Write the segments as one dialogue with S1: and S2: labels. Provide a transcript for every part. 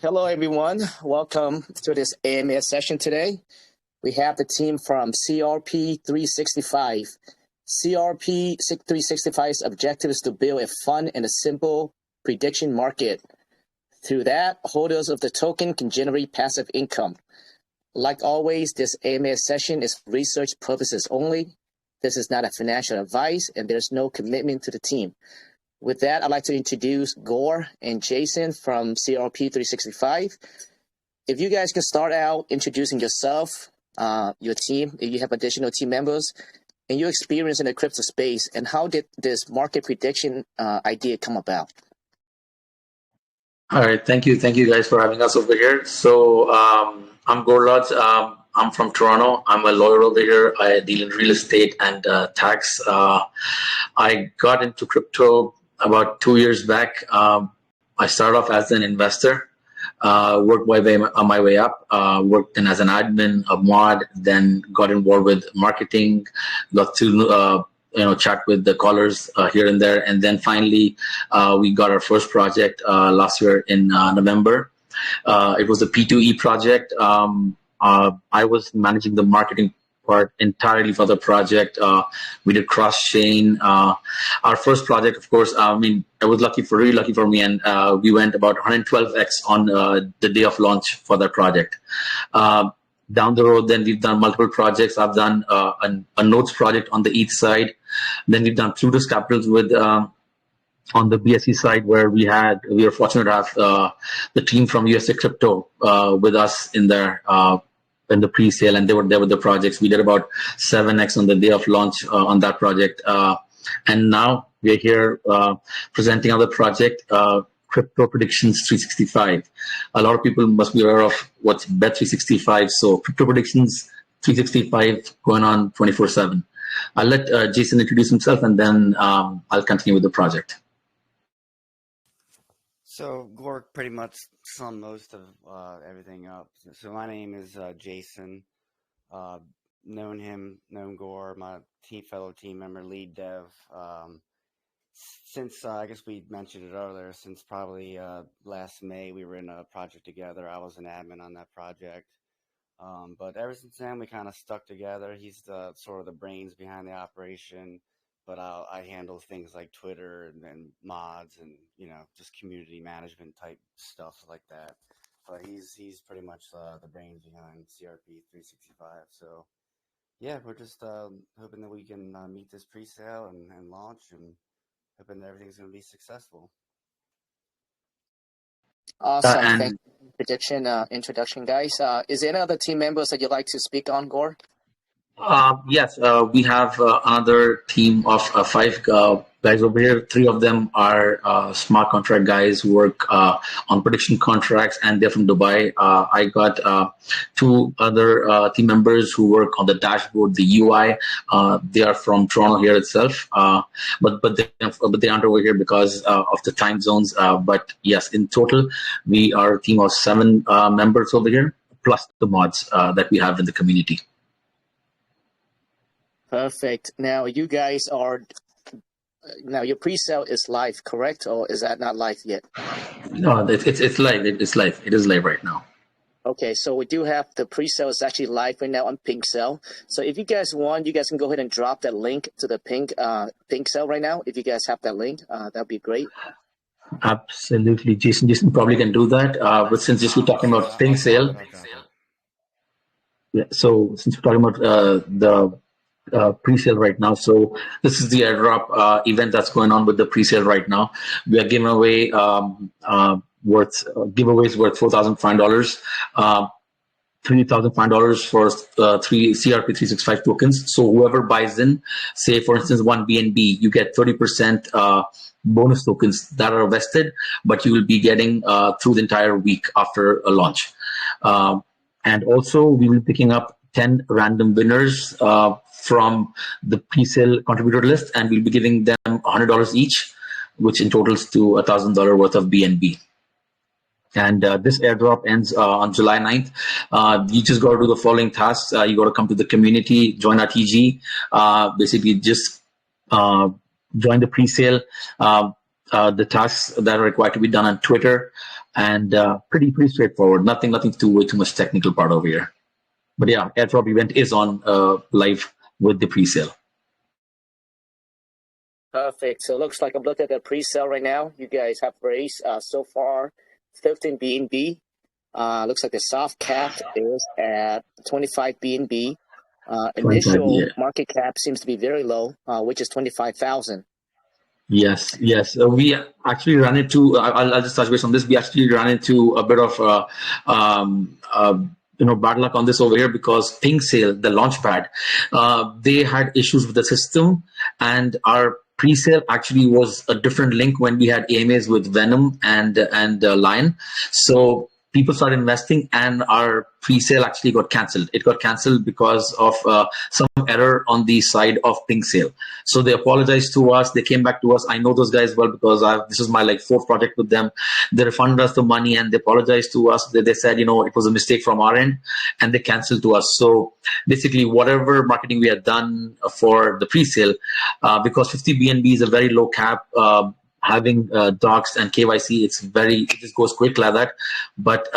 S1: Hello, everyone. Welcome to this AMA session today. We have the team from CRP365. CRP365's objective is to build a fun and a simple prediction market. Through that, holders of the token can generate passive income. Like always, this AMA session is for research purposes only. This is not a financial advice, and there's no commitment to the team. With that, I'd like to introduce Gore and Jason from CRP365. If you guys can start out introducing yourself, your team, if you have additional team members, and your experience in the crypto space, and how did this market prediction idea come about?
S2: All right, thank you guys for having us over here. So I'm Gore Lodge. I'm from Toronto. I'm a lawyer over here. I deal in real estate and tax. I got into crypto about 2 years back. I started off as an investor, worked my way up, worked in as an admin, a mod, then got involved with marketing, got to chat with the callers here and there, and then finally we got our first project last year in November. It was a P2E project. I was managing the marketing part entirely for the project. We did cross-chain. Our first project, of course, it was really lucky for me, and we went about 112x on the day of launch for that project. Down the road, then we've done multiple projects. I've done a notes project on the ETH side. Then we've done Plutus Capitals with on the BSC side, where we were fortunate to have the team from USA Crypto with us in there. In the pre-sale, and they were there with the projects. We did about 7x on the day of launch on that project. And now we're here presenting another project, Crypto Predictions 365. A lot of people must be aware of what's Bet365. So Crypto Predictions 365 going on 24/7. I'll let Jason introduce himself, and then I'll continue with the project.
S3: So Gore pretty much summed most of everything up. So my name is Jason. Known Gore, my fellow team member, lead dev. Since I guess we mentioned it earlier, since probably last May, we were in a project together. I was an admin on that project. But ever since then, we kind of stuck together. He's the sort of the brains behind the operation, but I handle things like Twitter and mods and just community management type stuff like that. But he's pretty much the brains behind CRP365. So yeah, we're just hoping that we can meet this pre-sale and launch, and hoping that everything's going to be successful.
S1: Awesome. Thank you for the prediction introduction, guys. Is there any other team members that you'd like to speak on, Gore?
S2: Yes, we have another team of 5 guys over here. 3 of them are smart contract guys who work on prediction contracts, and they're from Dubai. I got 2 other team members who work on the dashboard, the UI. They are from Toronto here itself, but they aren't over here because of the time zones. But yes, in total, we are a team of 7 members over here, plus the mods that we have in the community.
S1: Perfect. Now you guys your pre-sale is live, correct? Or is that not live yet?
S2: No, it's live. It's live. It is live right now.
S1: Okay, so we do have the pre-sale is actually live right now on Pinksale. So if you guys want, you guys can go ahead and drop that link to the Pinksale right now. If you guys have that link, that'd be great.
S2: Absolutely, Jason probably can do that. But since we're talking about Pinksale, yeah. So since we're talking about the pre-sale right now. So this is the airdrop event that's going on with the pre-sale right now. We are giving away giveaways worth $4,500, $3,500 for 3 CRP365 tokens. So whoever buys in, say for instance 1 BNB, you get 30% bonus tokens that are vested, but you will be getting through the entire week after a launch. And also we will be picking up 10 random winners from the pre-sale contributor list, and we'll be giving them $100 each, which in totals to $1,000 worth of BNB. And this airdrop ends on July 9th. You just got to do the following tasks. You got to come to the community, join our TG, basically just join the pre-sale. the tasks that are required to be done on Twitter, and pretty straightforward. Nothing to do with too much technical part over here. But yeah, Airdrop event is on live with the pre-sale.
S1: Perfect. So it looks like I'm looking at the pre-sale right now. You guys have raised so far 15 BNB. Looks like the soft cap is at 25 BNB. Initial market cap seems to be very low, which is 25,000.
S2: Yes. We actually ran into. I'll just touch base on this. We actually ran into a bit of bad luck on this over here, because Pinksale, the launchpad, they had issues with the system, and our pre-sale actually was a different link when we had AMAs with Venom and Lion. So people started investing, and our pre-sale actually got cancelled. It got cancelled because of some error on the side of Pinksale. So they apologized to us. They came back to us. I know those guys well, because this is my fourth project with them. They refunded us the money, and they apologized to us. They said, it was a mistake from our end, and they canceled to us. So basically, whatever marketing we had done for the pre-sale, because 50 BNB is a very low cap, having Doxxed and KYC, it just goes quick like that. But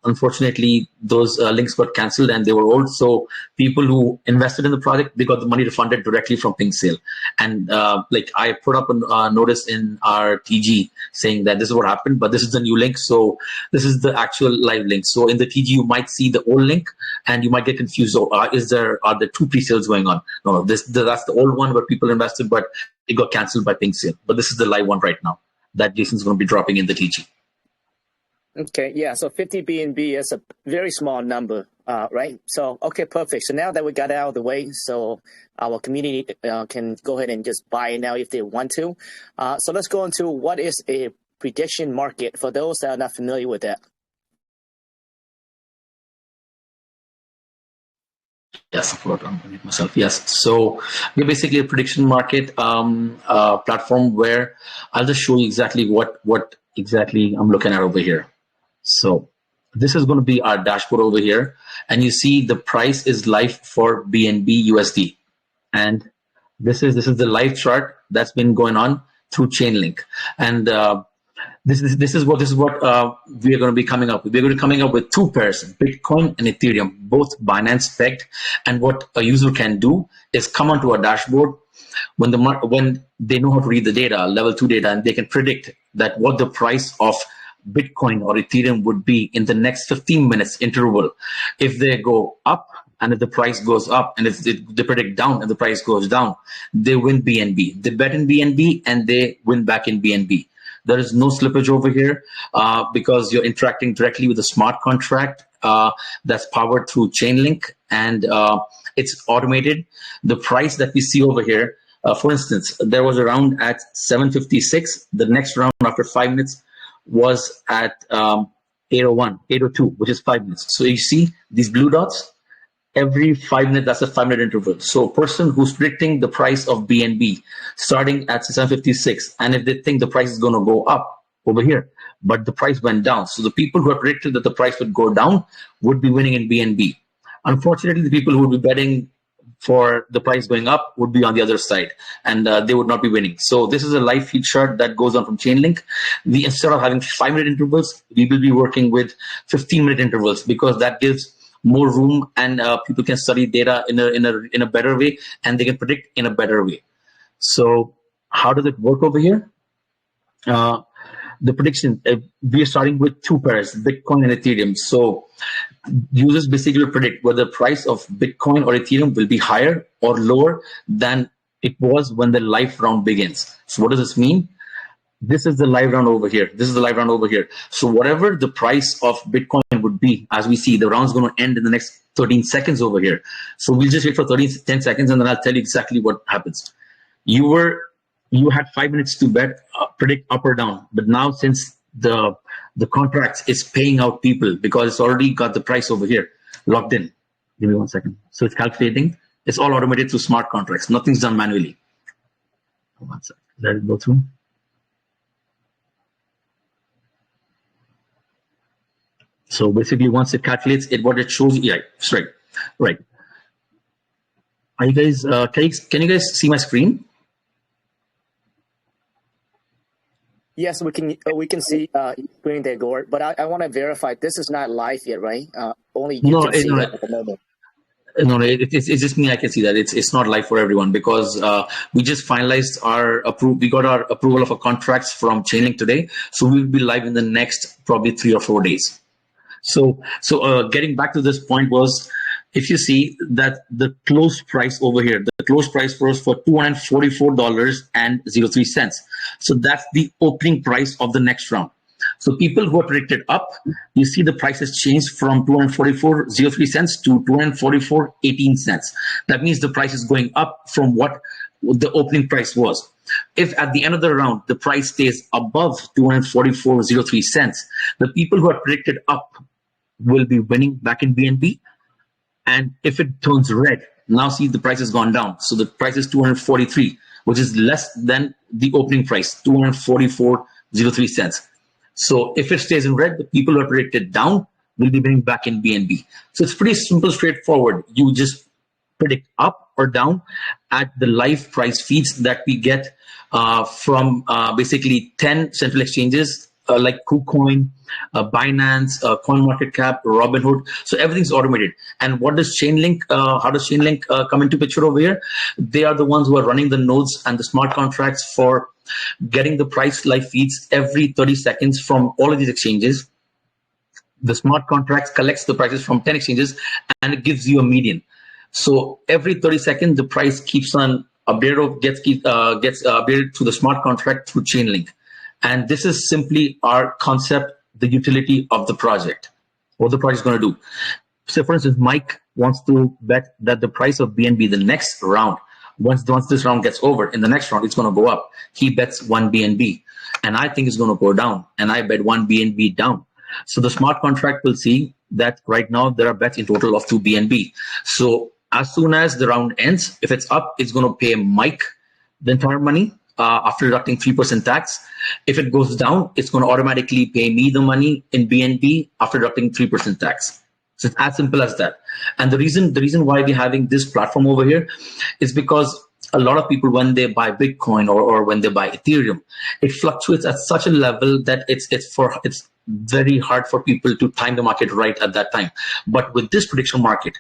S2: unfortunately, those links got cancelled, and they were old. So people who invested in the project, they got the money refunded directly from Pinksale. And I put up a notice in our TG saying that this is what happened, but this is the new link. So this is the actual live link. So in the TG, you might see the old link, and you might get confused. So are there two pre-sales going on? No, that's the old one where people invested, but it got cancelled by Pinksale. But this is the live one right now that Jason's going to be dropping in the TG.
S1: Okay, yeah, so 50 BNB is a very small number, right? So, okay, perfect. So now that we got it out of the way, so our community can go ahead and just buy it now if they want to. So let's go into what is a prediction market for those that are not familiar with that.
S2: Yes, I forgot to unmute myself. Yes, so we're basically a prediction market platform where I'll just show you exactly what exactly I'm looking at over here. So this is going to be our dashboard over here, and you see the price is live for BNB USD, and this is the live chart that's been going on through Chainlink, and this is what we are going to be coming up with. We're going to be coming up with two pairs, Bitcoin and Ethereum, both Binance pegged. And what a user can do is come onto a dashboard when they know how to read the data, level 2 data, and they can predict that what the price of Bitcoin or Ethereum would be in the next 15 minutes interval. If they go up, and if the price goes up, and if they predict down and the price goes down, they win BNB. They bet in BNB and they win back in BNB. There is no slippage over here because you're interacting directly with a smart contract that's powered through Chainlink, and it's automated. The price that we see over here, for instance, there was a round at 756. The next round after 5 minutes was at 801, 802, which is 5 minutes. So you see these blue dots? Every 5 minutes, that's a 5-minute interval. So a person who's predicting the price of BNB starting at 756, and if they think the price is going to go up over here, but the price went down. So the people who have predicted that the price would go down would be winning in BNB. Unfortunately, the people who would be betting for the price going up would be on the other side, and they would not be winning. So this is a live feed chart that goes on from Chainlink. Instead of having 5-minute intervals, we will be working with 15-minute intervals, because that gives more room, and people can study data in a better way, and they can predict in a better way. So how does it work over here? The prediction, we are starting with two pairs, Bitcoin and Ethereum. So users basically predict whether the price of Bitcoin or Ethereum will be higher or lower than it was when the live round begins. So what does this mean? This is the live round over here. This is the live round over here. So whatever the price of Bitcoin would be, as we see, the round's going to end in the next 13 seconds over here. So we'll just wait for 10 seconds, and then I'll tell you exactly what happens. You had 5 minutes to bet, predict up or down. But now, since the contract is paying out people because it's already got the price over here locked in. Give me 1 second. So it's calculating. It's all automated through smart contracts. Nothing's done manually. 1 second. Let it go through. So basically, once it calculates it, what it shows, yeah, right. Are you guys? Can you guys see my screen?
S1: Yes, we can see screen there, Gord. But I want to verify this is not live yet, right? Only you can see it at the moment.
S2: No, it's just me. I can see that it's not live for everyone because we just finalized our we got our approval of our contracts from Chainlink today, so we'll be live in the next probably 3 or 4 days. So getting back to this point was, if you see that the close price over here, the close price was for $244.03. So that's the opening price of the next round. So people who are predicted up, you see the price has changed from $244.03 to $244.18. That means the price is going up from what the opening price was. If at the end of the round, the price stays above $244.03, the people who are predicted up will be winning back in BNB. And if it turns red, now see the price has gone down. So the price is 243, which is less than the opening price, 244.03. So if it stays in red, the people who are predicted down will be winning back in BNB. So it's pretty simple, straightforward. You just predict up or down at the live price feeds that we get from basically 10 central exchanges like KuCoin, Binance, CoinMarketCap, Robinhood. So everything's automated. And what does Chainlink, how does Chainlink come into picture over here? They are the ones who are running the nodes and the smart contracts for getting the price live feeds every 30 seconds from all of these exchanges. The smart contracts collects the prices from 10 exchanges and it gives you a median. So every 30 seconds, the price keeps on updated, gets updated to the smart contract through Chainlink. And this is simply our concept, the utility of the project, what the project is going to do. So for instance, Mike wants to bet that the price of BNB the next round, once this round gets over, in the next round, it's going to go up. He bets 1 BNB. And I think it's going to go down. And I bet 1 BNB down. So the smart contract will see that right now there are bets in total of 2 BNB. So as soon as the round ends, if it's up, it's going to pay Mike the entire money after deducting 3% tax. If it goes down, it's going to automatically pay me the money in BNB after deducting 3% tax. So it's as simple as that. And the reason why we're having this platform over here is because a lot of people, when they buy Bitcoin or when they buy Ethereum, it fluctuates at such a level that it's very hard for people to time the market right at that time. But with this prediction market,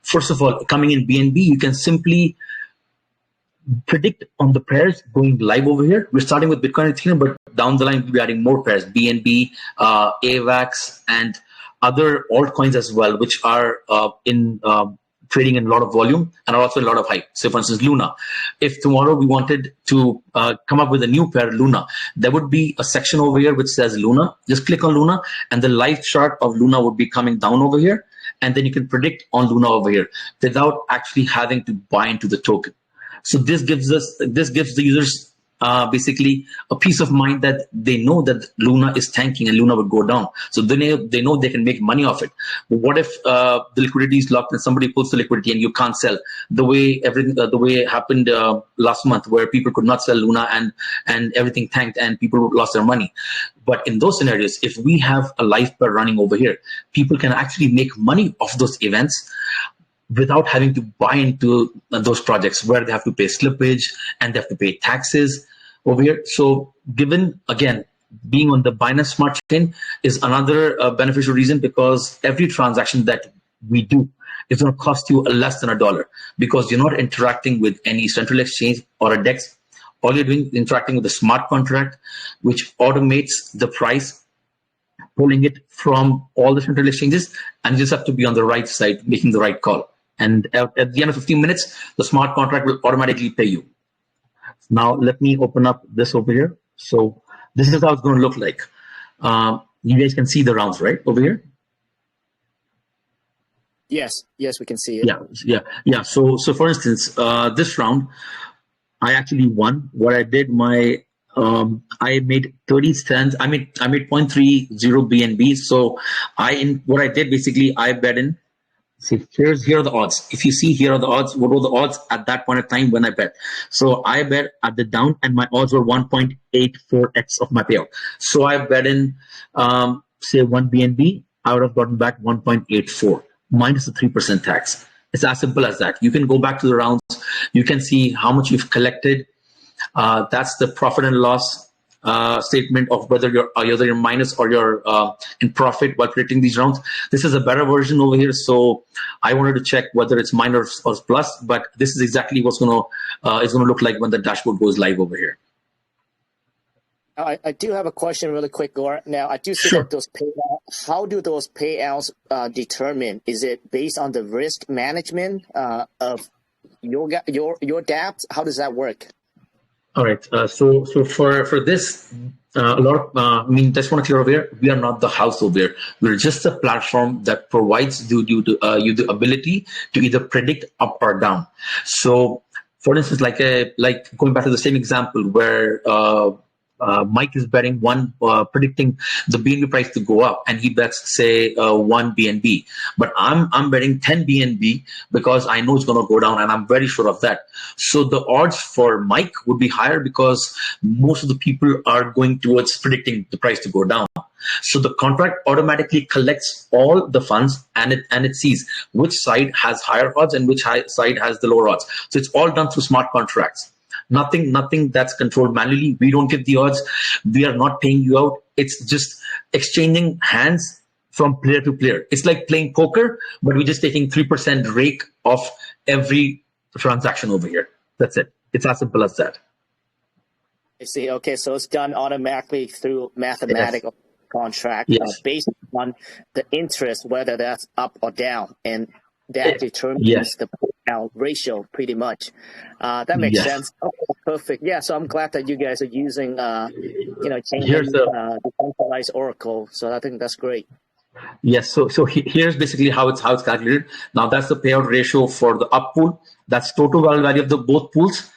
S2: first of all, coming in BNB, you can simply predict on the pairs going live over here. We're starting with Bitcoin and Ethereum, but down the line, we'll be adding more pairs, BNB, AVAX, and other altcoins as well, which are in trading in a lot of volume and also a lot of hype. Say, for instance, Luna. If tomorrow we wanted to come up with a new pair, Luna, there would be a section over here which says Luna. Just click on Luna, and the live chart of Luna would be coming down over here, and then you can predict on Luna over here without actually having to buy into the token. So this gives the users basically a peace of mind that they know that Luna is tanking and Luna will go down. So they know they can make money off it. But what if the liquidity is locked and somebody pulls the liquidity and you can't sell? The way it happened last month, where people could not sell Luna and everything tanked and people lost their money. But in those scenarios, if we have a live pair running over here, people can actually make money off those events without having to buy into those projects where they have to pay slippage and they have to pay taxes over here. So given, again, being on the Binance Smart Chain is another beneficial reason, because every transaction that we do is going to cost you less than $1 because you're not interacting with any central exchange or a DEX. All you're doing is interacting with the smart contract, which automates the price, pulling it from all the central exchanges, and you just have to be on the right side, making the right call. And at the end of 15 minutes, the smart contract will automatically pay you. Now, let me open up this over here. So this is how it's going to look like. You guys can see the rounds, right, over here?
S1: Yes, we can see it.
S2: Yeah. So for instance, this round, I actually won. What I did, I made 30 cents. I made 0.30 BNB. So what I did basically, I bet in. See, here are the odds. If you see, here are the odds. What were the odds at that point of time when I bet? So I bet at the down, and my odds were 1.84x of my payout. So I bet in, say, 1 BNB. I would have gotten back 1.84 minus the 3% tax. It's as simple as that. You can go back to the rounds. You can see how much you've collected. That's the profit and loss. statement of whether you're minus or you're in profit while predicting these rounds. This is a better version over here, so I wanted to check whether it's minus or plus. But this is exactly what's gonna look like when the dashboard goes live over here.
S1: I do have a question really quick, Gore. Now, I do see
S2: Sure.
S1: that those payouts, how do those payouts determine? Is it based on the risk management of your dApps? How does that work?
S2: All right. So for this, a lot of just want to clear over here, we are not the house over here. We're just a platform that provides you the ability to either predict up or down. So, for instance, like going back to the same example where Mike is betting predicting the BNB price to go up, and he bets say 1 BNB. But I'm betting 10 BNB because I know it's going to go down, and I'm very sure of that. So the odds for Mike would be higher because most of the people are going towards predicting the price to go down. So the contract automatically collects all the funds and it sees which side has higher odds and which side has the lower odds. So it's all done through smart contracts. Nothing that's controlled manually. We don't give the odds. We are not paying you out. It's just exchanging hands from player to player. It's like playing poker, but we're just taking 3% rake off every transaction over here. That's it. It's as simple as that.
S1: I see. Okay, so it's done automatically through mathematical contract based on the interest, whether that's up or down, and that determines the payout ratio pretty much. That makes sense. Okay, perfect. Yeah, so I'm glad that you guys are using Chainlink decentralized Oracle. So I think that's great.
S2: Yes. So here's basically how it's calculated. Now that's the payout ratio for the up pool. That's total value of the both pools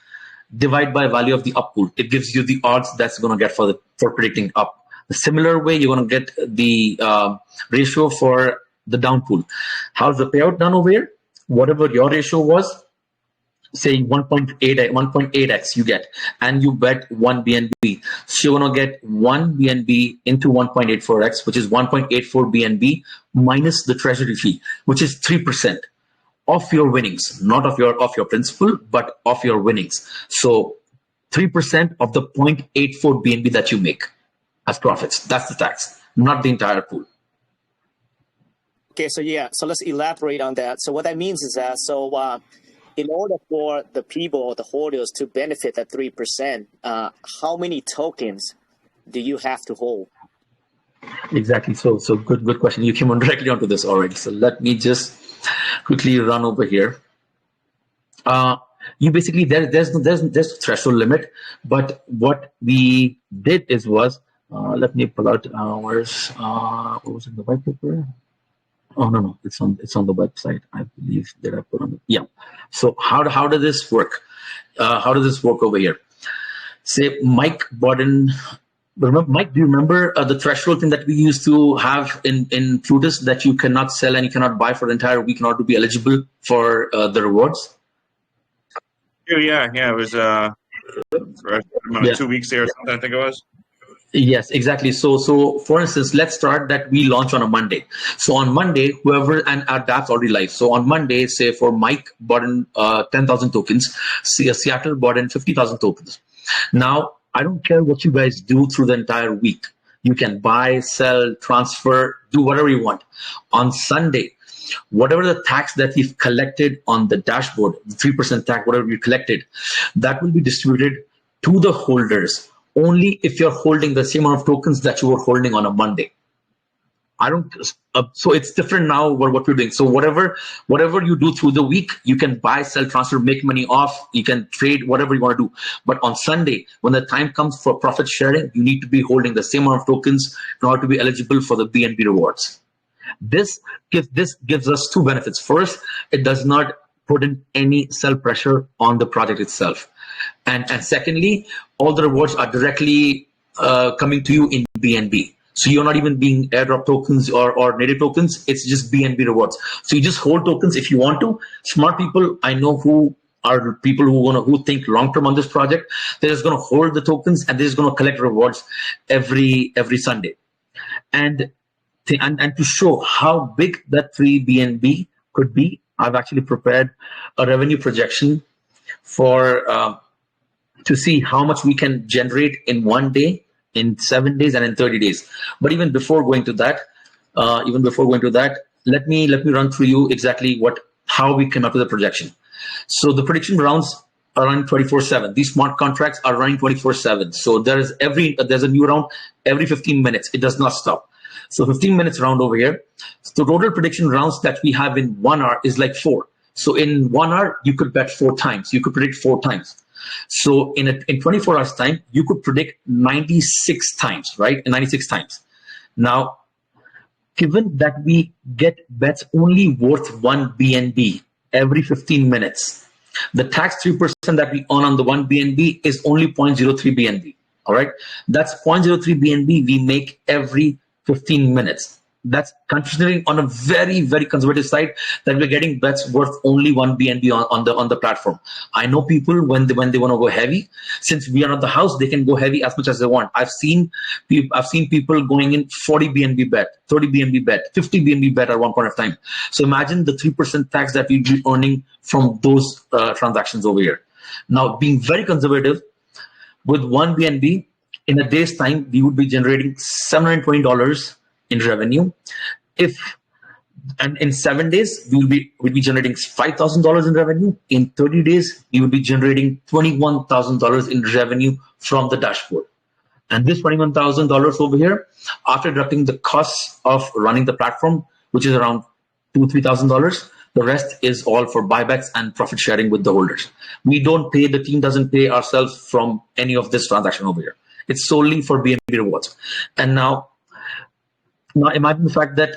S2: divided by value of the up pool. It gives you the odds that's going to get for predicting up. The similar way, you're going to get the ratio for the down pool. How's the payout done over here? Whatever your ratio was, say 1.8x you get, and you bet 1 BNB. So you're going to get 1 BNB into 1.84x, which is 1.84 BNB minus the treasury fee, which is 3% of your winnings, not of your principal, but of your winnings. So 3% of the 0.84 BNB that you make as profits. That's the tax, not the entire pool.
S1: Okay, so let's elaborate on that. So what that means is that, in order for the people, the holders, to benefit that 3%, how many tokens do you have to hold?
S2: Exactly. So good question. You came on directly onto this already. So let me just quickly run over here. You basically there's a threshold limit, but what we did was let me pull out ours. What was in the white paper? Oh no, it's on the website, I believe, that I put on it. So how does this work? How does this work over here? Say Mike bought in. Mike, do you remember the threshold thing that we used to have in Plutus, that you cannot sell and you cannot buy for the entire week in order to be eligible for the rewards?
S4: Yeah. It was for 2 weeks there or something, I think it was.
S2: Yes, exactly. So for instance, let's start that we launch on a Monday. So on Monday, whoever, and our dApp's already live. So on Monday, say for Mike bought in 10,000 tokens, Seattle bought in 50,000 tokens. Now, I don't care what you guys do through the entire week. You can buy, sell, transfer, do whatever you want. On Sunday, whatever the tax that you've collected on the dashboard, the 3% tax, whatever you collected, that will be distributed to the holders only if you're holding the same amount of tokens that you were holding on a Monday. So it's different now what we're doing. So whatever you do through the week, you can buy, sell, transfer, make money off, you can trade, whatever you want to do. But on Sunday, when the time comes for profit sharing, you need to be holding the same amount of tokens in order to be eligible for the BNB rewards. This gives us two benefits. First, it does not put in any sell pressure on the project itself. And secondly, all the rewards are directly coming to you in BNB. So you're not even being airdrop tokens or native tokens. It's just BNB rewards. So you just hold tokens if you want to. Smart people, I know, who are people who think long term on this project. They're just going to hold the tokens and they're just going to collect rewards every Sunday. And to show how big that 3 BNB could be, I've actually prepared a revenue projection for to see how much we can generate in one day in 7 days, and in 30 days. But even before going to that, let me run through you exactly how we came up with the projection. So the prediction rounds are running 24/7. These smart contracts are running 24/7. So there's a new round every 15 minutes. It does not stop. So 15 minutes round over here. So the total prediction rounds that we have in 1 hour is like 4. So in 1 hour, you could bet 4 times. You could predict 4 times. So in 24 hours time, you could predict 96 times, right? 96 times. Now, given that we get bets only worth 1 BNB every 15 minutes, the tax 3% that we earn on the 1 BNB is only 0.03 BNB. All right, that's 0.03 BNB we make every 15 minutes. That's considering on a very, very conservative side that we're getting bets worth only 1 BNB on the platform. I know people when they want to go heavy, since we are not the house, they can go heavy as much as they want. I've seen people going in 40 BNB bet, 30 BNB bet, 50 BNB bet at one point of time. So imagine the 3% tax that we'd be earning from those transactions over here. Now, being very conservative, with 1 BNB in a day's time, we would be generating $720 in revenue. And in 7 days, we'll be generating $5,000 in revenue. In 30 days, we will be generating $21,000 in revenue from the dashboard. And this $21,000 over here, after deducting the costs of running the platform, which is around $2,000-3,000, the rest is all for buybacks and profit sharing with the holders. We don't pay, the team doesn't pay ourselves from any of this transaction over here. It's solely for BNB rewards. And now imagine the fact that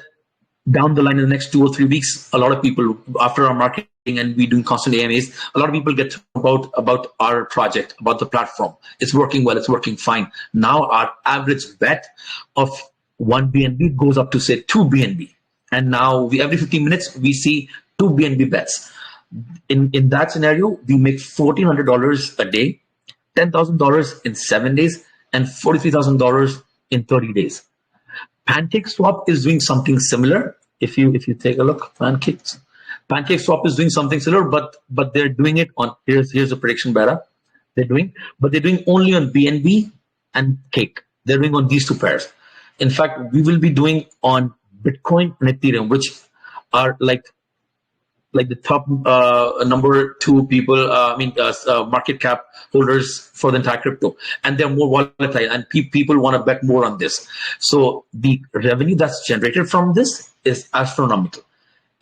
S2: down the line in the next 2 or 3 weeks, a lot of people, after our marketing and we doing constant AMAs, a lot of people get about our project, about the platform. It's working well, it's working fine. Now our average bet of 1 BNB goes up to say 2 BNB. And now every 15 minutes, we see 2 BNB bets. In that scenario, we make $1,400 a day, $10,000 in 7 days, and $43,000 in 30 days. PancakeSwap is doing something similar. If you take a look, PancakeSwap is doing something similar, but they're doing it on here's a prediction beta. They're doing only on BNB and Cake. They're doing on these 2 pairs. In fact, we will be doing on Bitcoin and Ethereum, which are like the top number 2 people, market cap holders for the entire crypto, and they're more volatile, and people want to bet more on this. So the revenue that's generated from this is astronomical.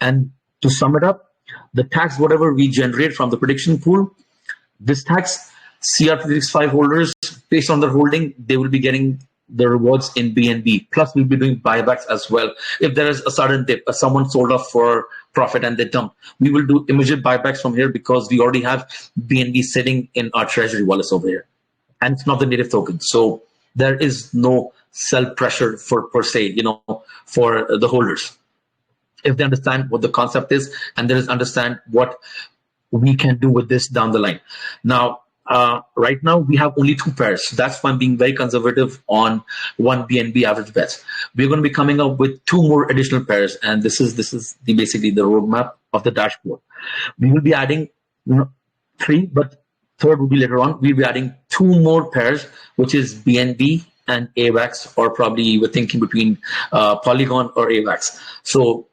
S2: And to sum it up, the tax, whatever we generate from the prediction pool, this tax, CRP365 holders, based on their holding, they will be getting the rewards in BNB. Plus, we'll be doing buybacks as well. If there is a sudden dip, someone sold off for profit and they dump, we will do immediate buybacks from here because we already have BNB sitting in our treasury wallets over here. And it's not the native token. So there is no sell pressure per se, for the holders. If they understand what the concept is and they understand what we can do with this down the line. Now, right now we have only 2 pairs. That's why I'm being very conservative on 1 BNB average bets. We're going to be coming up with 2 more additional pairs, and this is basically the roadmap of the dashboard. We will be adding 3, but 3rd will be later on. We'll be adding 2 more pairs, which is BNB and AVAX, or probably we're thinking between Polygon or AVAX. So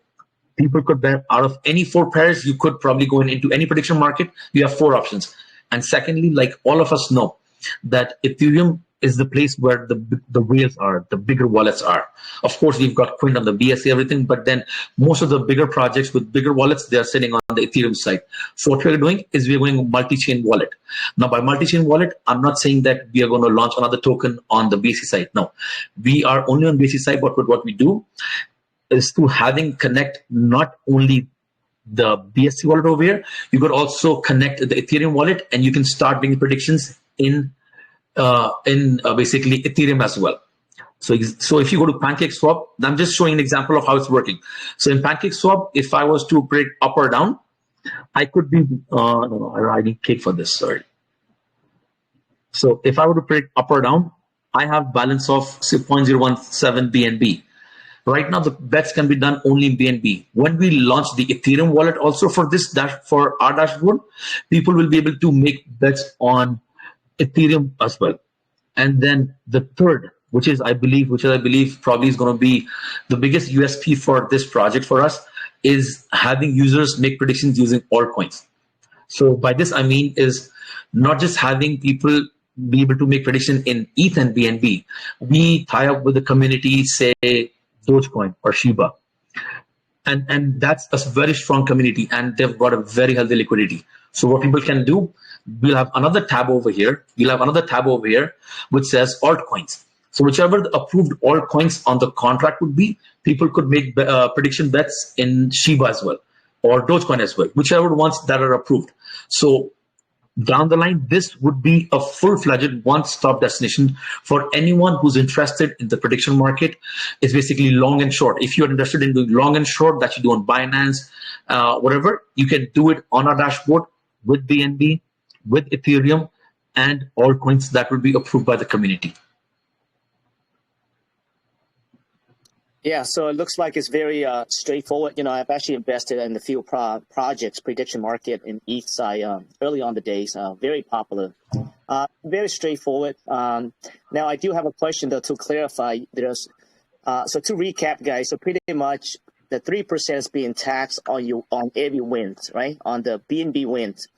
S2: people could bet out of any 4 pairs. You could probably go into any prediction market. You have 4 options. And secondly, like all of us know, that Ethereum is the place where the whales are, the bigger wallets are. Of course, we've got Quint on the BSC, everything, but then most of the bigger projects with bigger wallets, they're sitting on the Ethereum side. So what we're doing is we're going multi-chain wallet. Now, by multi-chain wallet, I'm not saying that we are going to launch another token on the BSC side. No, we are only on BSC side, but what we do is to connect not only the BSC wallet over here, you could also connect the Ethereum wallet, and you can start making predictions in basically Ethereum as well. So if you go to PancakeSwap, I'm just showing an example of how it's working. So in PancakeSwap, if I was to predict up or down, I could be I need Cake for this. Sorry. So if I were to predict up or down, I have balance of 0.017 BNB. Right now, the bets can be done only in BNB. When we launch the Ethereum wallet also for our dashboard, people will be able to make bets on Ethereum as well. And then the third, which I believe probably is going to be the biggest USP for this project for us, is having users make predictions using altcoins. So by this I mean is not just having people be able to make prediction in ETH and BNB. We tie up with the community, say Dogecoin or Shiba, and that's a very strong community, and they've got a very healthy liquidity. So what people can do, we'll have another tab over here. You'll have another tab over here which says altcoins. So whichever the approved altcoins on the contract would be, people could make prediction bets in Shiba as well, or Dogecoin as well, whichever ones that are approved. So down the line, this would be a full-fledged one-stop destination for anyone who's interested in the prediction market. It's basically long and short. If you're interested in doing long and short, that you do on Binance, whatever, you can do it on our dashboard with BNB, with Ethereum, and altcoins that will be approved by the community.
S1: Yeah, so it looks like it's very straightforward. You know, I've actually invested in the few projects, prediction market in ETH early on the days, very popular, very straightforward. Now, I do have a question, though, to clarify. So to recap, guys, so pretty much the 3% is being taxed on every win, right, on the BNB wins.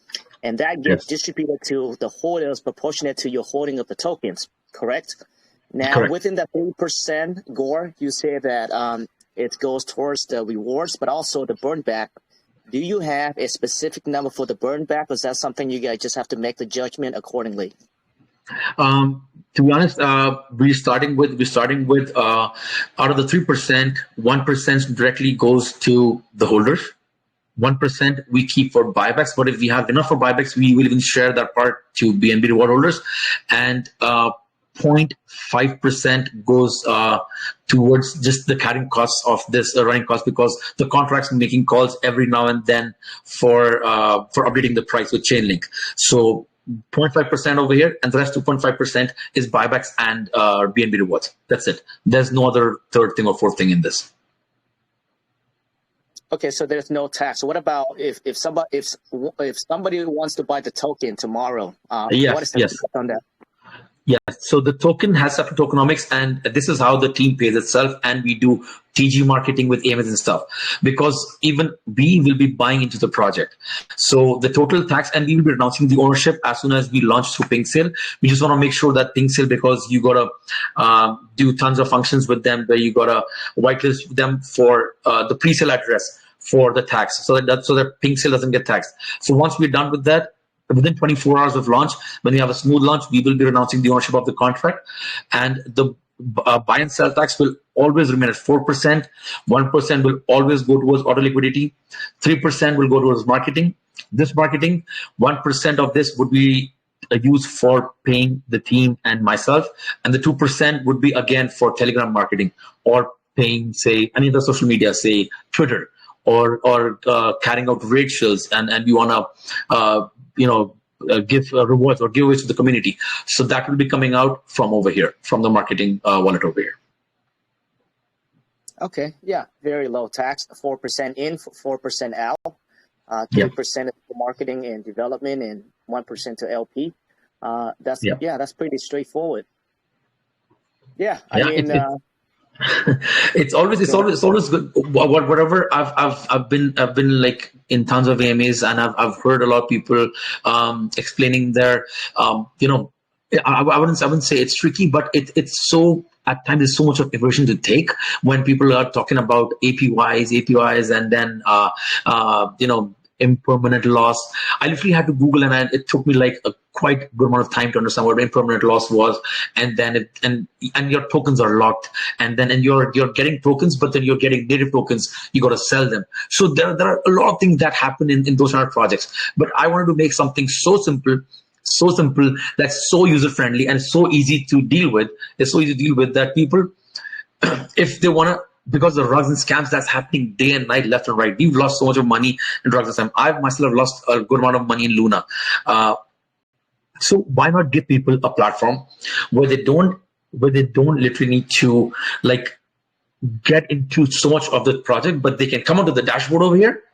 S1: And that gets distributed to the holders proportionate to your holding of the tokens, correct? Now,
S2: Correct.
S1: Within the 3%, Gore, you say that it goes towards the rewards, but also the burn back. Do you have a specific number for the burn back, or is that something you guys just have to make the judgment accordingly?
S2: To be honest, we're starting with out of the 3%, 1% directly goes to the holders. 1% we keep for buybacks, but if we have enough for buybacks, we will even share that part to BNB reward holders, and 0.5% goes towards just the carrying costs of this running cost, because the contract's making calls every now and then for updating the price with Chainlink. So 0.5% over here, and the rest 2.5% is buybacks and BNB rewards. That's it. There's no other third thing or fourth thing in this.
S1: Okay, so there's no tax. So what about if somebody wants to buy the token tomorrow? What is the tax on that?
S2: Yeah, so the token has separate tokenomics, and this is how the team pays itself, and we do TG marketing with AMS and stuff, because even we will be buying into the project. So the total tax, and we will be announcing the ownership as soon as we launch through Pinksale. We just want to make sure that Pinksale, because you got to do tons of functions with them, where you got to whitelist them for the pre-sale address for the tax, so that Pinksale doesn't get taxed. So once we're done with that, within 24 hours of launch, when we have a smooth launch, we will be announcing the ownership of the contract, and the buy and sell tax will always remain at 4%. 1% will always go towards Auto-Liquidity. 3% will go towards marketing. This marketing, 1% of this would be used for paying the team and myself, and the 2% would be again for Telegram marketing, or paying, say, any other social media, say Twitter, or carrying out raid shows, and we want to give rewards or giveaways to the community. So that will be coming out from over here, from the marketing wallet over here.
S1: Okay, yeah, very low tax, 4% in, 4% out, 3% for marketing and development, and 1% to LP. That's pretty straightforward. Yeah, I mean.
S2: It's always good. Whatever I've been like in tons of AMAs, and I've heard a lot of people explaining their I wouldn't say it's tricky, but it's so, at times there's so much of aversion to take when people are talking about APYs, and then impermanent loss. I literally had to Google, and it took me like a quite good amount of time to understand what impermanent loss was. And then and your tokens are locked, and you're getting tokens, but then you're getting native tokens. You got to sell them. So there are a lot of things that happen in those kind of projects. But I wanted to make something so simple that's so user friendly and so easy to deal with. It's so easy to deal with that people, if they want to. Because the drugs and scams that's happening day and night, left and right. We've lost so much of money in drugs and scams. I myself have lost a good amount of money in Luna. So why not give people a platform where they don't literally need to like get into so much of the project, but they can come onto the dashboard over here,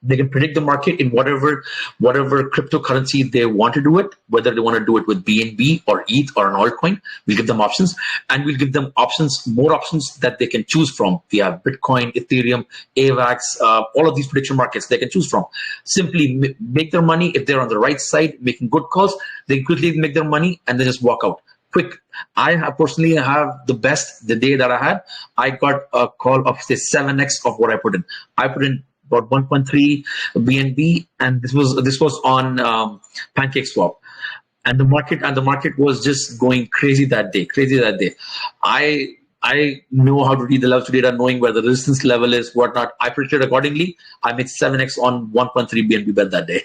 S2: They can predict the market in whatever cryptocurrency they want to do it, whether they want to do it with BNB or ETH or an altcoin. We'll give them options, and we'll give them more options that they can choose from. We have Bitcoin, Ethereum, AVAX, all of these prediction markets they can choose from. Simply make their money. If they're on the right side, making good calls, they quickly make their money and then just walk out. Quick. Personally have the day that I had, I got a call of say 7x of what I put in. I put in about 1.3 BNB, and this was on PancakeSwap, and the market was just going crazy that day. I know how to read the levels of data, knowing where the resistance level is, whatnot. I predicted accordingly. I made 7x on 1.3 BNB bet that day.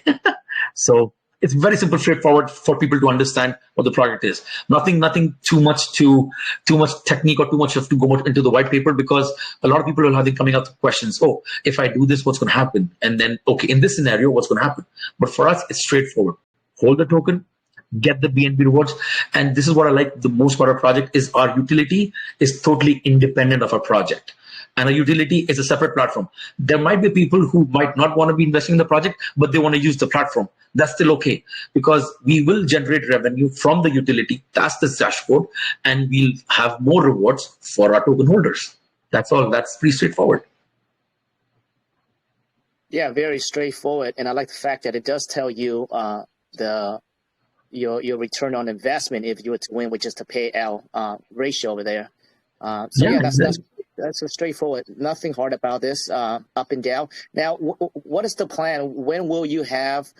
S2: So it's very simple, straightforward for people to understand what the project is. Nothing too much technique or too much have to go into the white paper, because a lot of people will have been coming up with questions. Oh, if I do this, what's going to happen? And then, okay, in this scenario, what's going to happen? But for us, it's straightforward. Hold the token, get the BNB rewards. And this is what I like the most about our project is our utility is totally independent of our project. And a utility is a separate platform. There might be people who might not want to be investing in the project, but they want to use the platform. That's still okay, because we will generate revenue from the utility. That's the dashboard, and we'll have more rewards for our token holders. That's all. That's pretty straightforward.
S1: Yeah, very straightforward. And I like the fact that it does tell you your return on investment if you were to win, which is the payout ratio over there. That's a straightforward. Nothing hard about this. Up and down. Now, what is the plan? When will you have?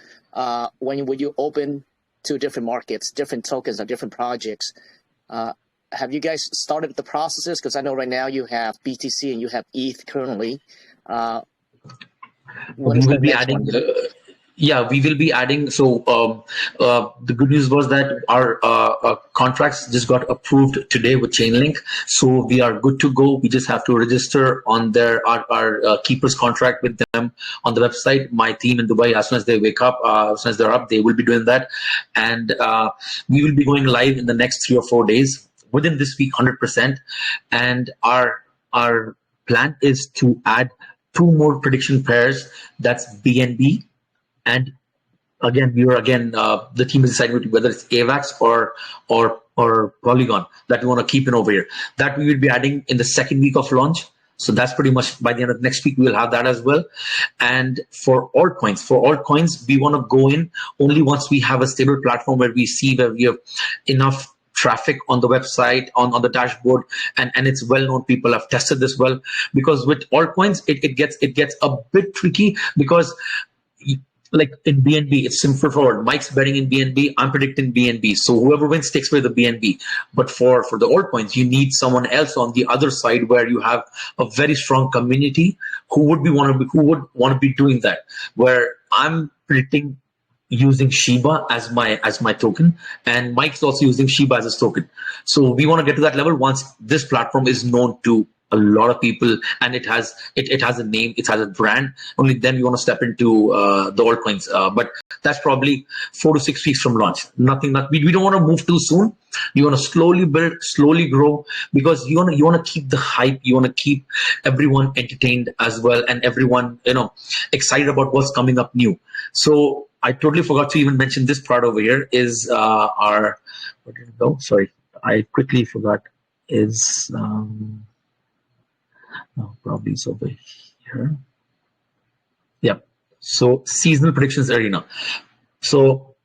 S1: When will you open to different markets, different tokens, or different projects? Have you guys started the processes? Because I know right now you have BTC and you have ETH currently.
S2: We will be adding. Yeah, we will be adding. So the good news was that our contracts just got approved today with Chainlink. So we are good to go. We just have to register on our keepers contract with them on the website. My team in Dubai, as soon as they wake up, as soon as they're up, they will be doing that. And we will be going live in the next 3 or 4 days within this week, 100%. And our plan is to add 2 more prediction pairs. That's BNB. And again, the team is deciding whether it's AVAX or Polygon that we want to keep in over here. That we will be adding in the 2nd week of launch. So that's pretty much by the end of next week, we will have that as well. And for altcoins, we want to go in only once we have a stable platform where we see that we have enough traffic on the website, on the dashboard, and it's well known. People have tested this well, because with altcoins, it gets a bit tricky, because like in BNB, it's simple forward. Mike's betting in BNB, I'm predicting BNB. So whoever wins takes away the BNB. But for the altcoins, you need someone else on the other side where you have a very strong community who would want to be doing that. Where I'm predicting using Shiba as my token, and Mike's also using Shiba as his token. So we want to get to that level once this platform is known to a lot of people, and it has a name, it has a brand. Only then we want to step into the altcoins. But that's probably 4 to 6 weeks from launch. We don't want to move too soon. You want to slowly build, slowly grow, because you want to keep the hype. You want to keep everyone entertained as well, and everyone excited about what's coming up new. So I totally forgot to even mention this part over here is where did it go? Sorry, I quickly forgot. Probably it's over here. Yeah. So seasonal predictions arena. So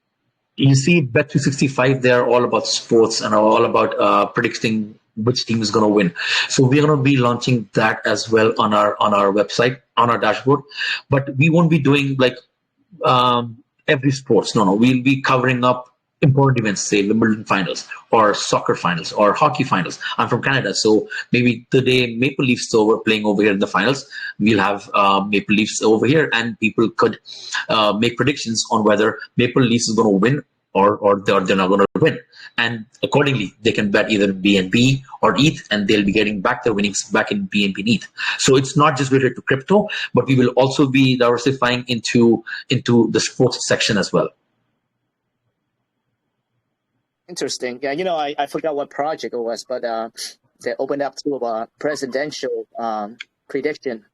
S2: you see Bet365, they're all about sports and all about predicting which team is going to win. So we're going to be launching that as well on our website, on our dashboard. But we won't be doing like every sports. No. We'll be covering up important events, say Wimbledon finals or soccer finals or hockey finals. I'm from Canada, so maybe the day Maple Leafs were playing over here in the finals, we'll have Maple Leafs over here, and people could make predictions on whether Maple Leafs is going to win or they're not going to win. And accordingly, they can bet either BNB or ETH, and they'll be getting back their winnings back in BNB and ETH. So it's not just related to crypto, but we will also be diversifying into the sports section as well.
S1: Interesting. Yeah, I forgot what project it was, but they opened up to a presidential prediction.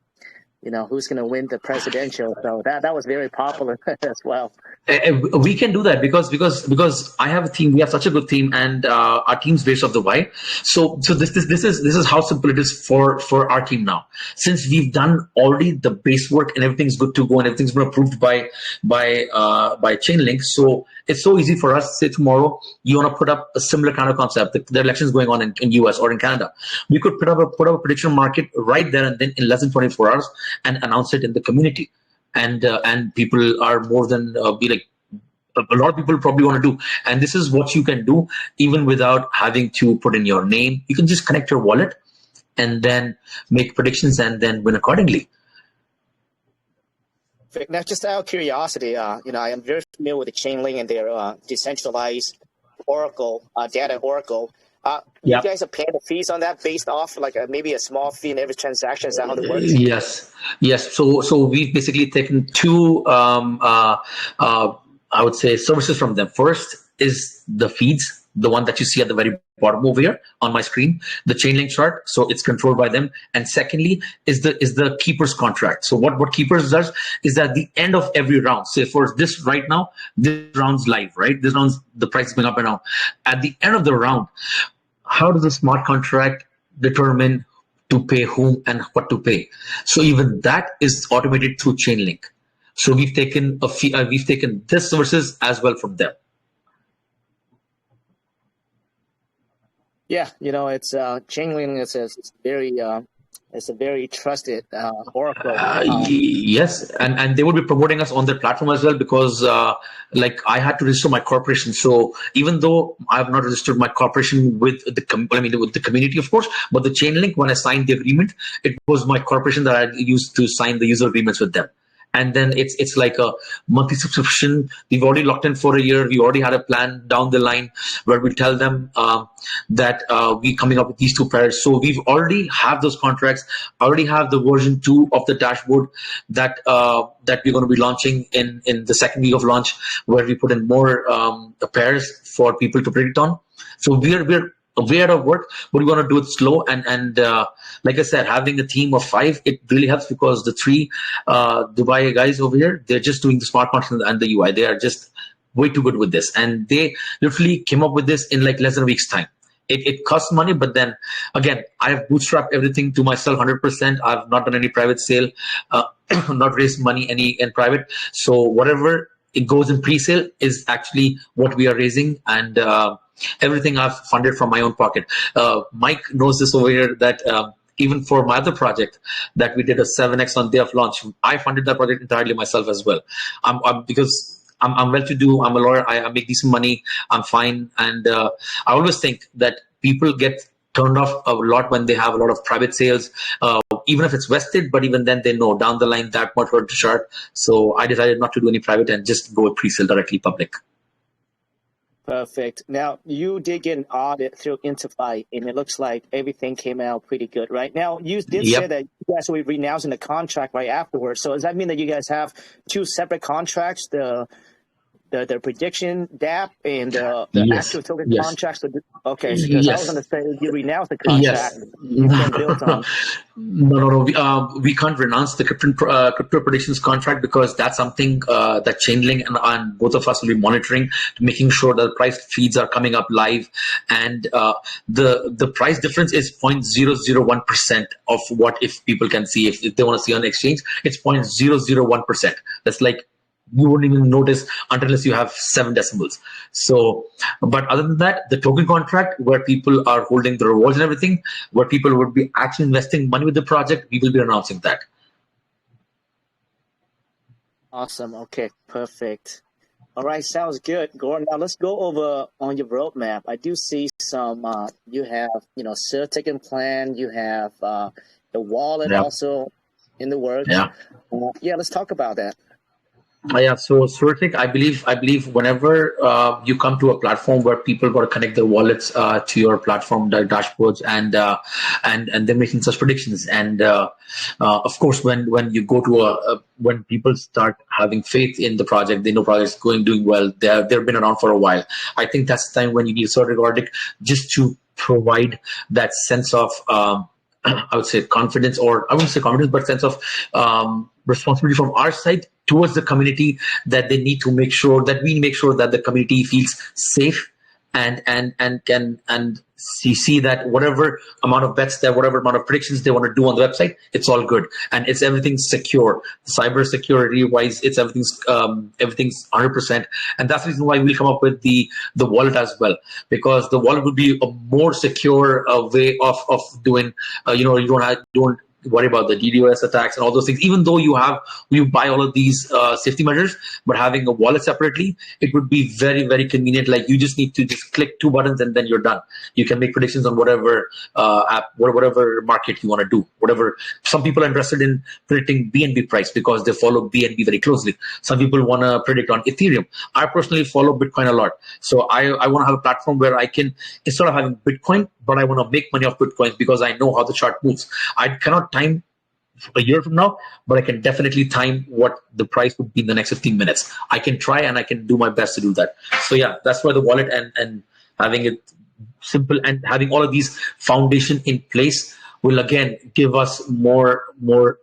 S1: who's going to win the presidential. So that was very popular as well.
S2: We can do that because I have a team. We have such a good team, and our team's based off the why. So this is how simple it is for our team now. Since we've done already the base work and everything's good to go and everything's been approved by Chainlink. So it's so easy for us. Say tomorrow you want to put up a similar kind of concept. The elections going on in US or in Canada. We could put up a prediction market right there and then in less than 24 hours and announce it in the community. And people are more than be like a lot of people probably want to do. And this is what you can do even without having to put in your name. You can just connect your wallet and then make predictions and then win accordingly.
S1: Now, just out of curiosity, I am very familiar with the Chainlink and their decentralized Oracle data Oracle. You guys are paying the fees on that based off like maybe a small fee in every transaction. Is that how it works?
S2: Yes. So we've basically taken two, I would say, services from them. First is the feeds, the one that you see at the very bottom over here on my screen, the Chainlink chart. So it's controlled by them. And secondly is the Keepers contract. So what Keepers does is at the end of every round, say for this right now, this round's live, right? This round's the price is going up and down. At the end of the round, how does the smart contract determine to pay whom and what to pay? So even that is automated through Chainlink. So we've taken a fee, we've taken this services as well from them.
S1: Yeah, it's Chainlink is a very trusted Oracle.
S2: Yes, and they would be promoting us on their platform as well because like I had to register my corporation. So even though I have not registered my corporation with with the community, of course, but the Chainlink, when I signed the agreement, it was my corporation that I used to sign the user agreements with them. And then it's like a monthly subscription. We've already locked in for a year. We already had a plan down the line where we tell them that we're coming up with these two pairs. So we've already have those contracts, already have the version 2 of the dashboard that we're going to be launching in the second week of launch, where we put in more pairs for people to predict on. So we're aware of work, but we want to do it slow. And like I said, having a team of 5, it really helps because the 3 Dubai guys over here, they're just doing the smart contract and the UI. They are just way too good with this. And they literally came up with this in like less than a week's time. It costs money, but then again, I've bootstrapped everything to myself 100%. I've not done any private sale, not raised money any in private. So whatever it goes in pre-sale is actually what we are raising, and everything I've funded from my own pocket. Mike knows this over here that even for my other project that we did a 7x on day of launch, I funded that project entirely myself as well. Because I'm well-to-do, I'm a lawyer, I make decent money, I'm fine. And I always think that people get turned off a lot when they have a lot of private sales, even if it's vested, but even then they know down the line that much word to chart. So I decided not to do any private and just go with pre-sale directly public.
S1: Perfect. Now, you did get an audit through Interfi, and it looks like everything came out pretty good. Right now, you did say that you guys will be renouncing the contract right afterwards. So does that mean that you guys have 2 separate contracts, the prediction DApp and the actual token contracts? Okay, so because I was going to say you renounce the contract, you can build on.
S2: No. We can't renounce the crypto predictions contract because that's something that Chainlink and both of us will be monitoring, making sure that the price feeds are coming up live, and the price difference is 0.001% of what if people can see if they want to see on the exchange. It's 0.001%. That's like you won't even notice unless you have 7 decimals. So, but other than that, the token contract where people are holding the rewards and everything, where people would be actually investing money with the project, we will be announcing that.
S1: Awesome. Okay, perfect. All right, sounds good. Gordon, now let's go over on your roadmap. I do see some, you have, Sir Token plan, you have the wallet also in the works. Let's talk about that.
S2: So Swertic, I believe whenever you come to a platform where people got to connect their wallets to your platform, their dashboards, and they're making such predictions. And of course, when you go to when people start having faith in the project, they know project's doing well. They've been around for a while. I think that's the time when you need Swertic Audit just to provide that sense of I would say confidence, or I wouldn't say confidence, but sense of responsibility from our side towards the community, that they need to make sure that we make sure that the community feels safe and can see that whatever amount of bets that whatever amount of predictions they want to do on the website, it's all good and it's everything's secure. Cyber security wise, it's everything's 100%, and that's the reason why we'll come up with the wallet as well, because the wallet would be a more secure way of doing. You don't worry about the DDoS attacks and all those things. Even though you buy all of these safety measures, but having a wallet separately, it would be very, very convenient. Like you just need to just click 2 buttons and then you're done. You can make predictions on whatever app, whatever market you want to do. Whatever. Some people are interested in predicting BNB price because they follow BNB very closely. Some people want to predict on Ethereum. I personally follow Bitcoin a lot, so I want to have a platform where I can, instead of having Bitcoin, but I want to make money off Bitcoins because I know how the chart moves. I cannot time a year from now, but I can definitely time what the price would be in the next 15 minutes. I can try and I can do my best to do that. So yeah, that's why the wallet and having it simple and having all of these foundation in place will again give us more,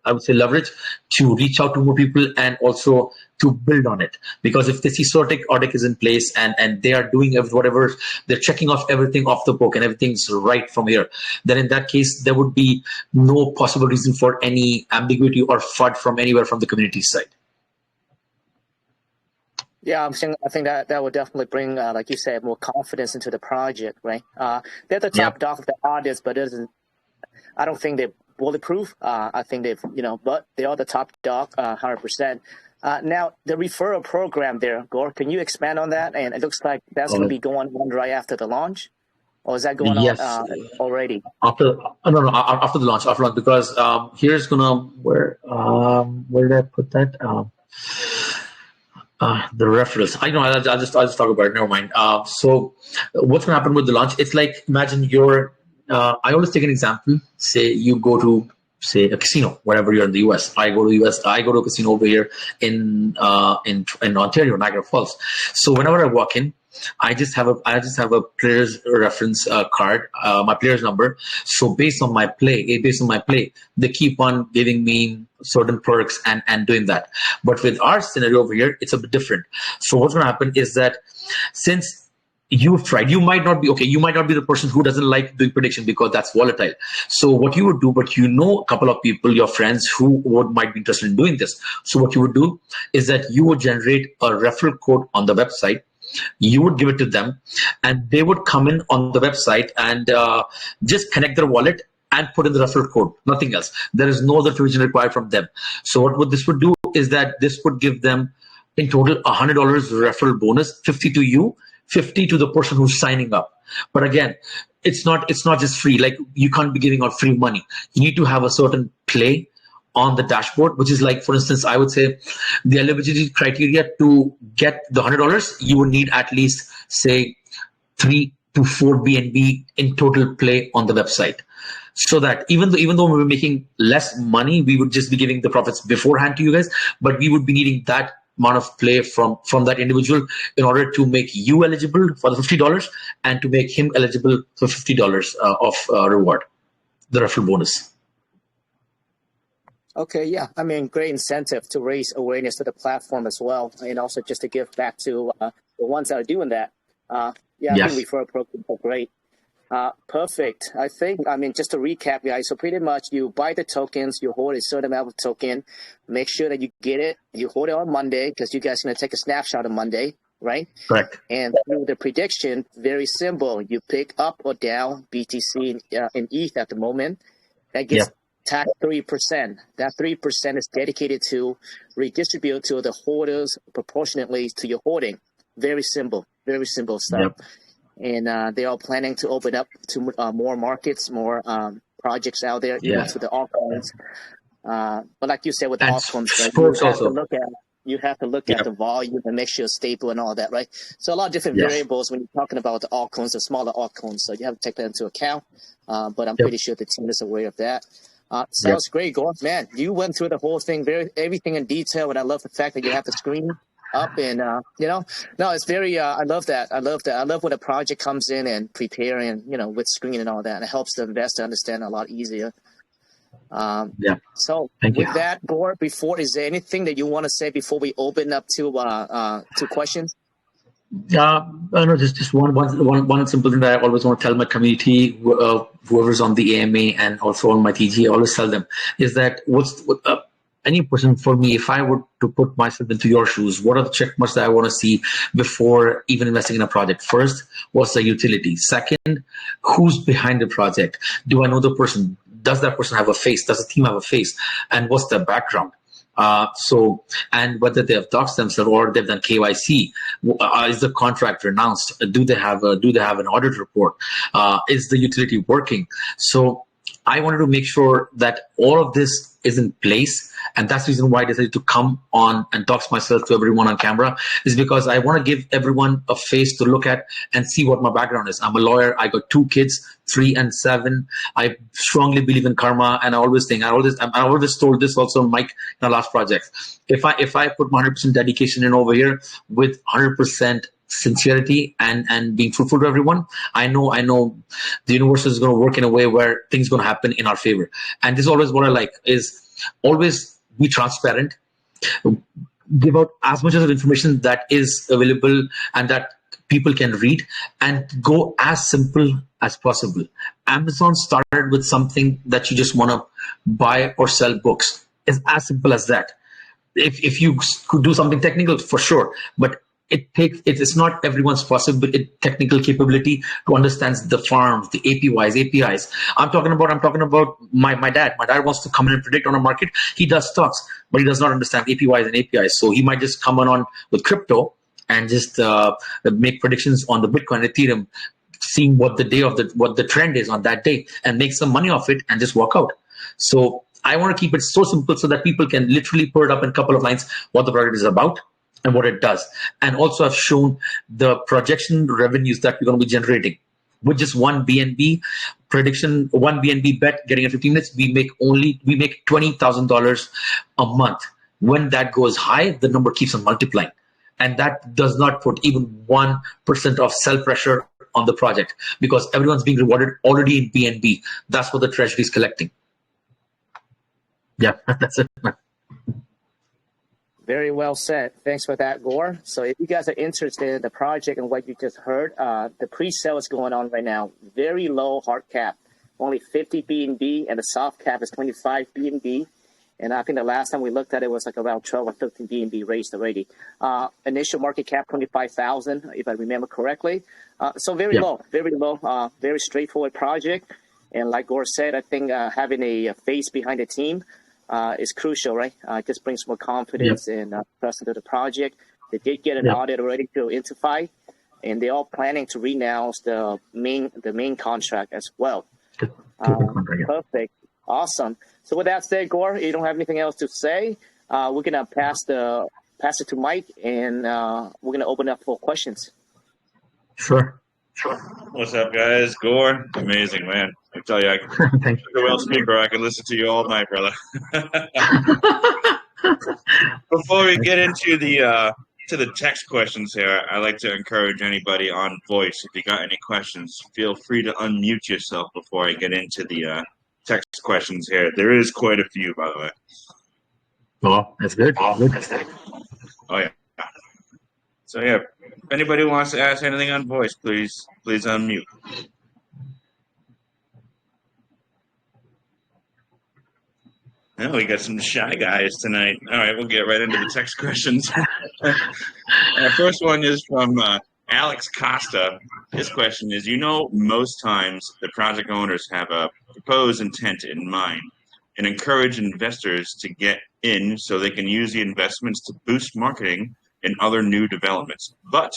S2: I would say, leverage to reach out to more people and also to build on it. Because if they see Sortic is in place and they are doing whatever, they're checking off everything off the book and everything's right from here, then in that case, there would be no possible reason for any ambiguity or FUD from anywhere from the community side.
S1: Yeah, I think that would definitely bring, like you said, more confidence into the project, right? They're the top dog of the artist, but I don't think they're bulletproof. I think but they are the top dog, 100%. Now, the referral program there, Gore, can you expand on that? And it looks like that's going to be going on right after the launch, or is that going on already?
S2: After the launch, because here's gonna where did I put that? The referrals. I know. I'll just talk about it. Never mind. So what's gonna happen with the launch? It's like, imagine I always take an example. Say you go to a casino, wherever you're in the US. I go to a casino over here in Ontario, Niagara Falls. So whenever I walk in, I just have a player's reference card, my player's number. So based on my play, they keep on giving me certain perks and doing that. But with our scenario over here, it's a bit different. So what's going to happen is that since you've tried, you might not be the person who doesn't like doing prediction because that's volatile. So what you would do, but a couple of people, your friends who might be interested in doing this. So what you would do is that you would generate a referral code on the website. You would give it to them and they would come in on the website and just connect their wallet and put in the referral code, nothing else. There is no other provision required from them. So what this would do is that this would give them in total $100 referral bonus, 50 to you, 50 to the person who's signing up. But again, it's not just free. Like, you can't be giving out free money. You need to have a certain play on the dashboard, which is like, for instance, I would say the eligibility criteria to get the $100, you would need at least, say, 3 to 4 BNB in total play on the website. So that even though we were making less money, we would just be giving the profits beforehand to you guys, but we would be needing that amount of play from that individual in order to make you eligible for the $50 and to make him eligible for $50 of reward, the referral bonus.
S1: Okay, yeah. I mean, great incentive to raise awareness to the platform as well, and also just to give back to the ones that are doing that. I think referral programs are great. Perfect. Just to recap, guys, so pretty much you buy the tokens, you hold a certain amount of token, make sure that you get it, you hold it on Monday because you guys are going to take a snapshot on Monday, right?
S2: Correct.
S1: And through the prediction, very simple. You pick up or down BTC in ETH at the moment. That gets taxed 3%. That 3% is dedicated to redistribute to the holders proportionately to your holding. Very simple stuff.
S2: Yep.
S1: And they are planning to open up to more markets, more projects out there, even to the altcoins. But like you said, with altcoins, you have to look at the volume and make sure it's stable and all that, right? So a lot of different variables when you're talking about the altcoins, the smaller altcoins. So you have to take that into account. But I'm pretty sure the team is aware of that. Sounds great, Gore. Man, you went through the whole thing, everything in detail, and I love the fact that you have the screen up and it's very I love that. I love when a project comes in and preparing, with screen and all that, and it helps the investor understand a lot easier So
S2: Thank you.
S1: with that, Gore, is there anything that you want to say before we open up to questions?
S2: No, just one simple thing that I always want to tell my community, whoever's on the AMA and also on my TG, I always tell them is that any person, for me, if I were to put myself into your shoes, what are the check marks that I want to see before even investing in a project? First, what's the utility? Second, who's behind the project? Do I know the person? Does that person have a face? Does the team have a face? And what's their background? And whether they have doxed themselves or they've done KYC, is the contract renounced? Do they have an audit report? Is the utility working? So I wanted to make sure that all of this is in place, and that's the reason why I decided to come on and dox myself to everyone on camera, is because I want to give everyone a face to look at and see what my background is. I'm a lawyer. I got 2 kids, 3 and 7. I strongly believe in karma, and I always told this also on Mike in our last project. If I put my 100% dedication in over here with 100% sincerity and being fruitful to everyone, I know the universe is going to work in a way where things are going to happen in our favor. And this is always what I like, is always be transparent, give out as much of information that is available and that people can read, and go as simple as possible. Amazon started with something that you just want to buy or sell books. It's as simple as that. If you could do something technical, for sure, but it's not everyone's technical capability to understand the farms, the APIs. I'm talking about my dad. My dad wants to come in and predict on a market. He does stocks, but he does not understand APIs and APIs. So he might just come on with crypto and just make predictions on the Bitcoin, Ethereum, seeing what the trend is on that day, and make some money off it and just walk out. So I want to keep it so simple so that people can literally put it up in a couple of lines what the product is about and what it does. And also I've shown the projection revenues that we're going to be generating. With just one BNB prediction, one BNB bet getting in 15 minutes, we make $20,000 a month. When that goes high, the number keeps on multiplying. And that does not put even 1% of sell pressure on the project, because everyone's being rewarded already in BNB. That's what the treasury is collecting. Yeah, that's it.
S1: Very well said. Thanks for that, Gore. So if you guys are interested in the project and what you just heard, the pre-sale is going on right now. Very low hard cap, only 50 BNB, and the soft cap is 25 BNB. And I think the last time we looked at it was like around 12 or 13 BNB raised already. Initial market cap 25,000, if I remember correctly. So very low, very straightforward project. And like Gore said, I think having a face behind the team is crucial, right? It just brings more confidence and trust into the project. They did get an audit already to Intify, and they're all planning to renounce the main contract as well. Perfect, awesome. So with that said, Gore, you don't have anything else to say. We're gonna pass it to Mike, and we're gonna open up for questions.
S2: Sure.
S4: What's up, guys? Gore, amazing, man. I tell you,
S2: Thank you.
S4: You're a well speaker. I could listen to you all night, brother. Before we get into the text questions here, I like to encourage anybody on voice. If you got any questions, feel free to unmute yourself before I get into the text questions here. There is quite a few, by the way.
S2: Oh, that's good.
S4: Oh, yeah. So yeah, if anybody wants to ask anything on voice, please unmute. Oh, we got some shy guys tonight. All right, we'll get right into the text questions. First one is from Alex Costa. His question is, most times the project owners have a proposed intent in mind and encourage investors to get in so they can use the investments to boost marketing and other new developments. But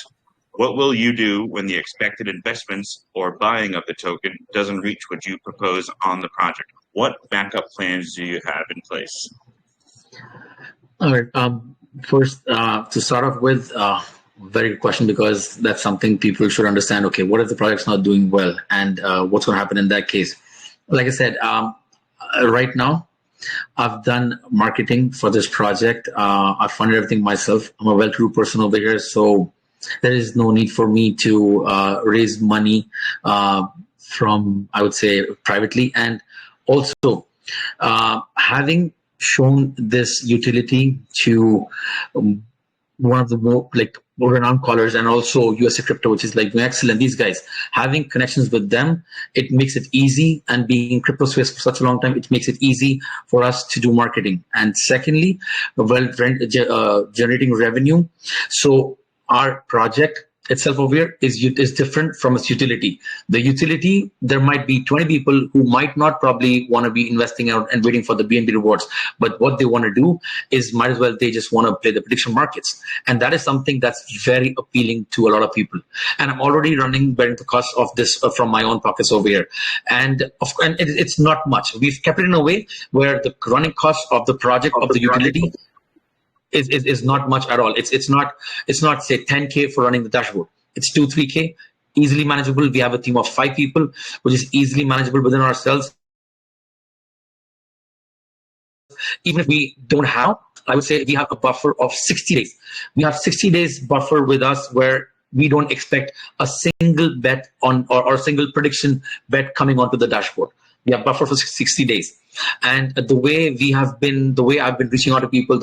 S4: what will you do when the expected investments or buying of the token doesn't reach what you propose on the project? What backup plans do you have in place?
S2: All right. First, to start off with, very good question, because that's something people should understand. Okay, what if the project's not doing well, and what's going to happen in that case? Like I said, right now, I've done marketing for this project. I funded everything myself. I'm a well-to-do person over here, so there is no need for me to raise money from, I would say, privately. And also, Having shown this utility to one of the more renowned callers, and also USA Crypto, which is like excellent. These guys, having connections with them, it makes it easy. And being in crypto space for such a long time, it makes it easy for us to do marketing. And secondly, generating revenue. So our project itself over here is different from its utility. The utility, there might be 20 people who might not probably want to be investing out and waiting for the BNB rewards, but what they want to do is might as well they just want to play the prediction markets, and that is something that's very appealing to a lot of people. And I'm already bearing the cost of this from my own pockets over here, and it's not much. We've kept it in a way where the running cost of the project of the utility is not much at all. It's not say 10K for running the dashboard. It's 2-3K, easily manageable. We have a team of 5 people, which is easily manageable within ourselves. Even if we don't have, I would say we have a buffer of 60 days. We have 60 days buffer with us where we don't expect a single bet on or single prediction bet coming onto the dashboard. We have buffer for 60 days. And the way I've been reaching out to people,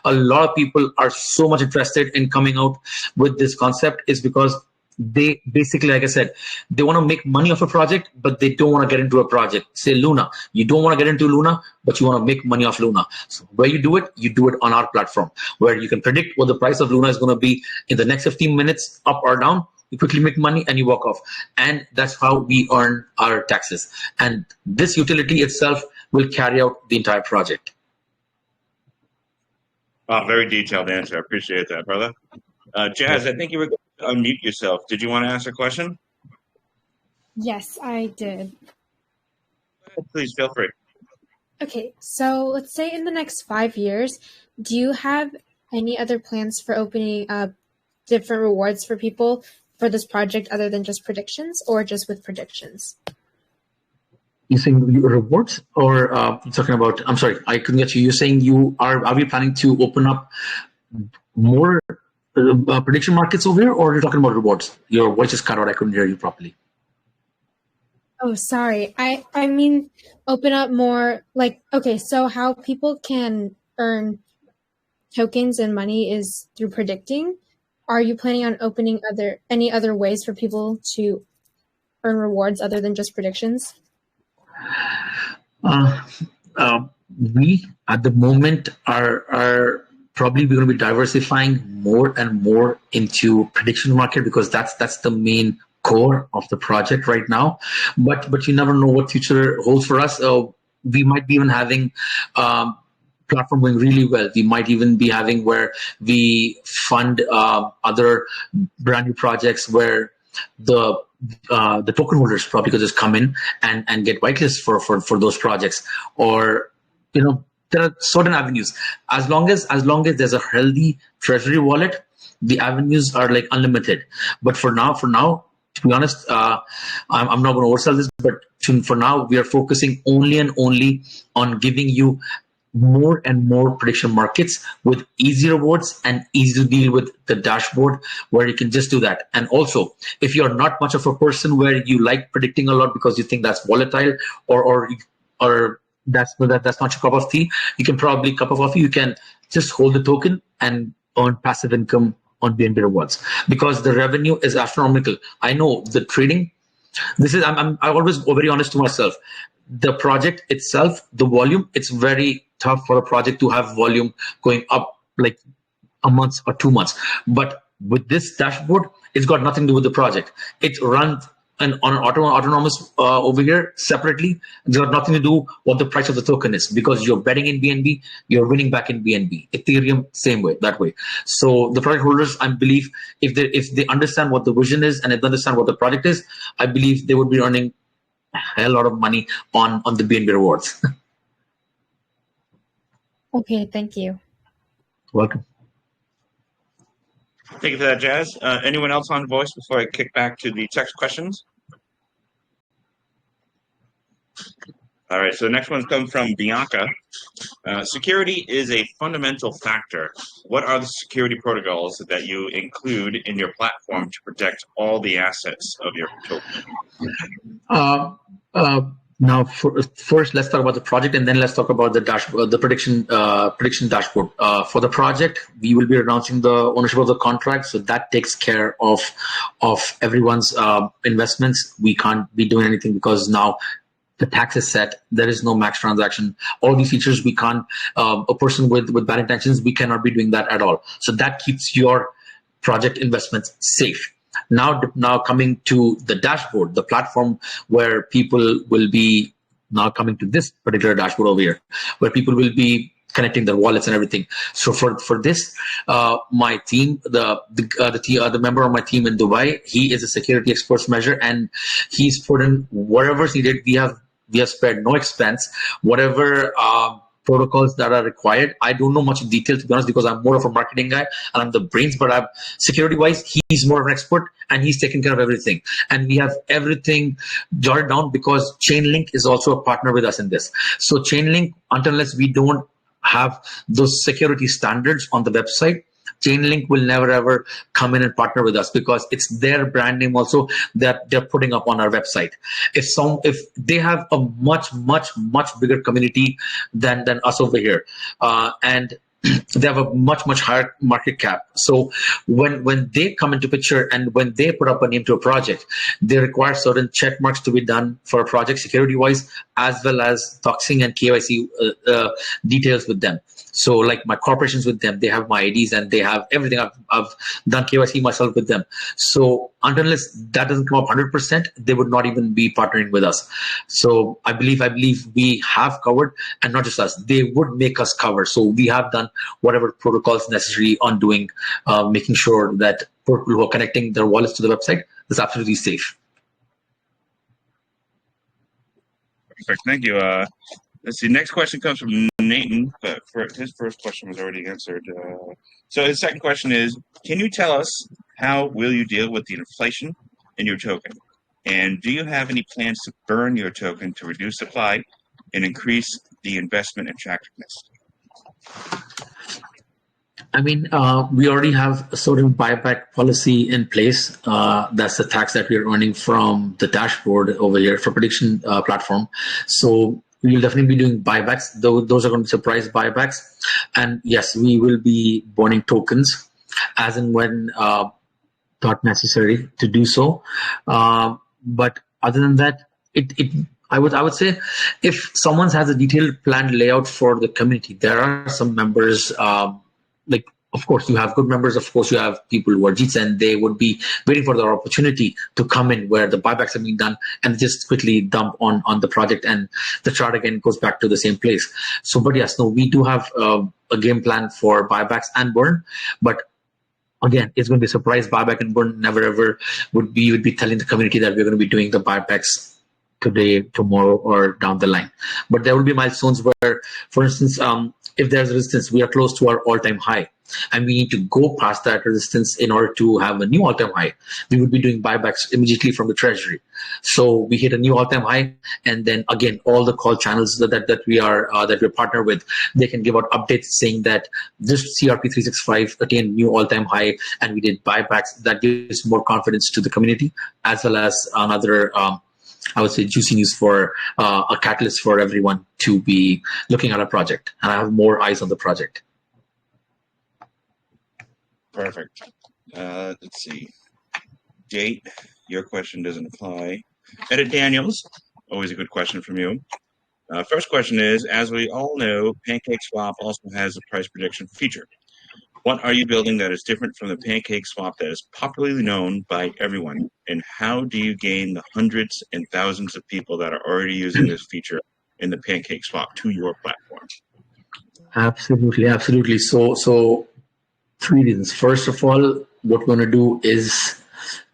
S2: a lot of people are so much interested in coming out with this concept is because they basically, like I said, they want to make money off a project, but they don't want to get into a project. Say Luna, you don't want to get into Luna, but you want to make money off Luna. So where you do it on our platform, where you can predict what the price of Luna is going to be in the next 15 minutes, up or down. You quickly make money and you walk off. And that's how we earn our taxes. And this utility itself will carry out the entire project.
S4: Very detailed answer. I appreciate that, brother. Jazz, I think you were going to unmute yourself. Did you want to ask a question?
S5: Yes, I did.
S4: Please feel free.
S5: Okay, so let's say in the next 5 years, do you have any other plans for opening up different rewards for people for this project other than just predictions, or just with predictions?
S2: You saying rewards, or you're talking about? I'm sorry, I couldn't get you. You're saying are we planning to open up more prediction markets over here, or you're talking about rewards? Your voice is cut out. I couldn't hear you properly.
S5: Oh, sorry. I mean, open up more. Okay, so how people can earn tokens and money is through predicting. Are you planning on opening any other ways for people to earn rewards other than just predictions?
S2: We at the moment are probably going to be diversifying more and more into prediction market, because that's the main core of the project right now. But you never know what future holds for us. We might be even having platform going really well. We might even be having where we fund other brand new projects where the token holders probably could just come in and get whitelist for those projects. Or there are certain avenues. As long as there's a healthy treasury wallet, the avenues are like unlimited. But for now, to be honest, I'm not going to oversell this, but for now we are focusing only and only on giving you more and more prediction markets with easy rewards and easy to deal with the dashboard, where you can just do that. And also, if you're not much of a person where you like predicting a lot because you think that's volatile, or that's not your cup of tea, you can just hold the token and earn passive income on BNB rewards, because the revenue is astronomical. I know the trading. I'm always very honest to myself. The project itself, the volume, it's very tough for a project to have volume going up like a month or 2 months. But with this dashboard, it's got nothing to do with the project. It runs on an autonomous over here separately. It's got nothing to do what the price of the token is, because you're betting in BNB, you're winning back in BNB. Ethereum, same way, that way. So the project holders, I believe, if they understand what the vision is and if they understand what the project is, I believe they would be earning a hell lot of money on the BNB rewards.
S5: Okay, thank you.
S2: Welcome.
S4: Thank you for that, Jazz. Anyone else on voice before I kick back to the text questions? All right, so the next one's come from Bianca. Security is a fundamental factor. What are the security protocols that you include in your platform to protect all the assets of your token?
S2: Now, first, let's talk about the project, and then let's talk about the dashboard, the prediction dashboard. For the project, we will be announcing the ownership of the contract, so that takes care of everyone's investments. We can't be doing anything because now the tax is set. There is no max transaction. All these features we can't. A person with bad intentions, we cannot be doing that at all. So that keeps your project investments safe. Now coming to the dashboard, the platform where people will be now coming to this particular dashboard over here, where people will be connecting their wallets and everything. So for this, my team, the member of my team in Dubai, he is a security experts measure, and he's put in whatever's needed. We have spared no expense, whatever protocols that are required. I don't know much detail, to be honest, because I'm more of a marketing guy and I'm the brains, but I'm security wise, he's more of an expert and he's taking care of everything. And we have everything jotted down because Chainlink is also a partner with us in this. So Chainlink, unless we don't have those security standards on the website, Chainlink will never ever come in and partner with us because it's their brand name also that they're putting up on our website. If they have a much bigger community than us over here, and they have a much higher market cap. So when they come into picture and when they put up a name to a project, they require certain check marks to be done for a project security wise, as well as doxing and KYC details with them. So like my corporations with them, they have my IDs and they have everything. I've done KYC myself with them. So unless that doesn't come up 100%, they would not even be partnering with us. So I believe we have covered, and not just us, they would make us cover. So we have done whatever protocols necessary on doing, making sure that people who are connecting their wallets to the website is absolutely safe.
S4: Perfect. Thank you. Let's see. Next question comes from Nathan, but his first question was already answered. So his second question is, can you tell us how will you deal with the inflation in your token? And do you have any plans to burn your token to reduce supply and increase the investment attractiveness?
S2: I mean, we already have a certain buyback policy in place. That's the tax that we're earning from the dashboard over here for prediction platform. So we will definitely be doing buybacks. Those are going to be surprise buybacks. And yes, we will be burning tokens as and when thought necessary to do so. But other than that, I would say if someone has a detailed planned layout for the community, there are some members, like, of course, you have good members. Of course, you have people who are Jeets, and they would be waiting for their opportunity to come in where the buybacks are being done and just quickly dump on the project, and the chart again goes back to the same place. So, but yes, no, we do have a game plan for buybacks and burn, but again, it's going to be a surprise buyback and burn. Never ever would be telling the community that we're going to be doing the buybacks today, tomorrow, or down the line. But there will be milestones where, for instance, if there's resistance, we are close to our all-time high, and we need to go past that resistance in order to have a new all-time high. We would be doing buybacks immediately from the treasury. So we hit a new all-time high, and then again, all the call channels that we're partnered with, they can give out updates saying that this CRP365 attained new all-time high, and we did buybacks. That gives more confidence to the community, as well as another I would say juicy news for a catalyst for everyone to be looking at a project and have more eyes on the project.
S4: Perfect. Let's see. Date, your question doesn't apply. Edit Daniels, always a good question from you. First question is, as we all know, PancakeSwap also has a price prediction feature. What are you building that is different from the PancakeSwap that is popularly known by everyone? And how do you gain the hundreds and thousands of people that are already using this feature in the PancakeSwap to your platform?
S2: Absolutely. So 3 reasons. First of all, what we're going to do is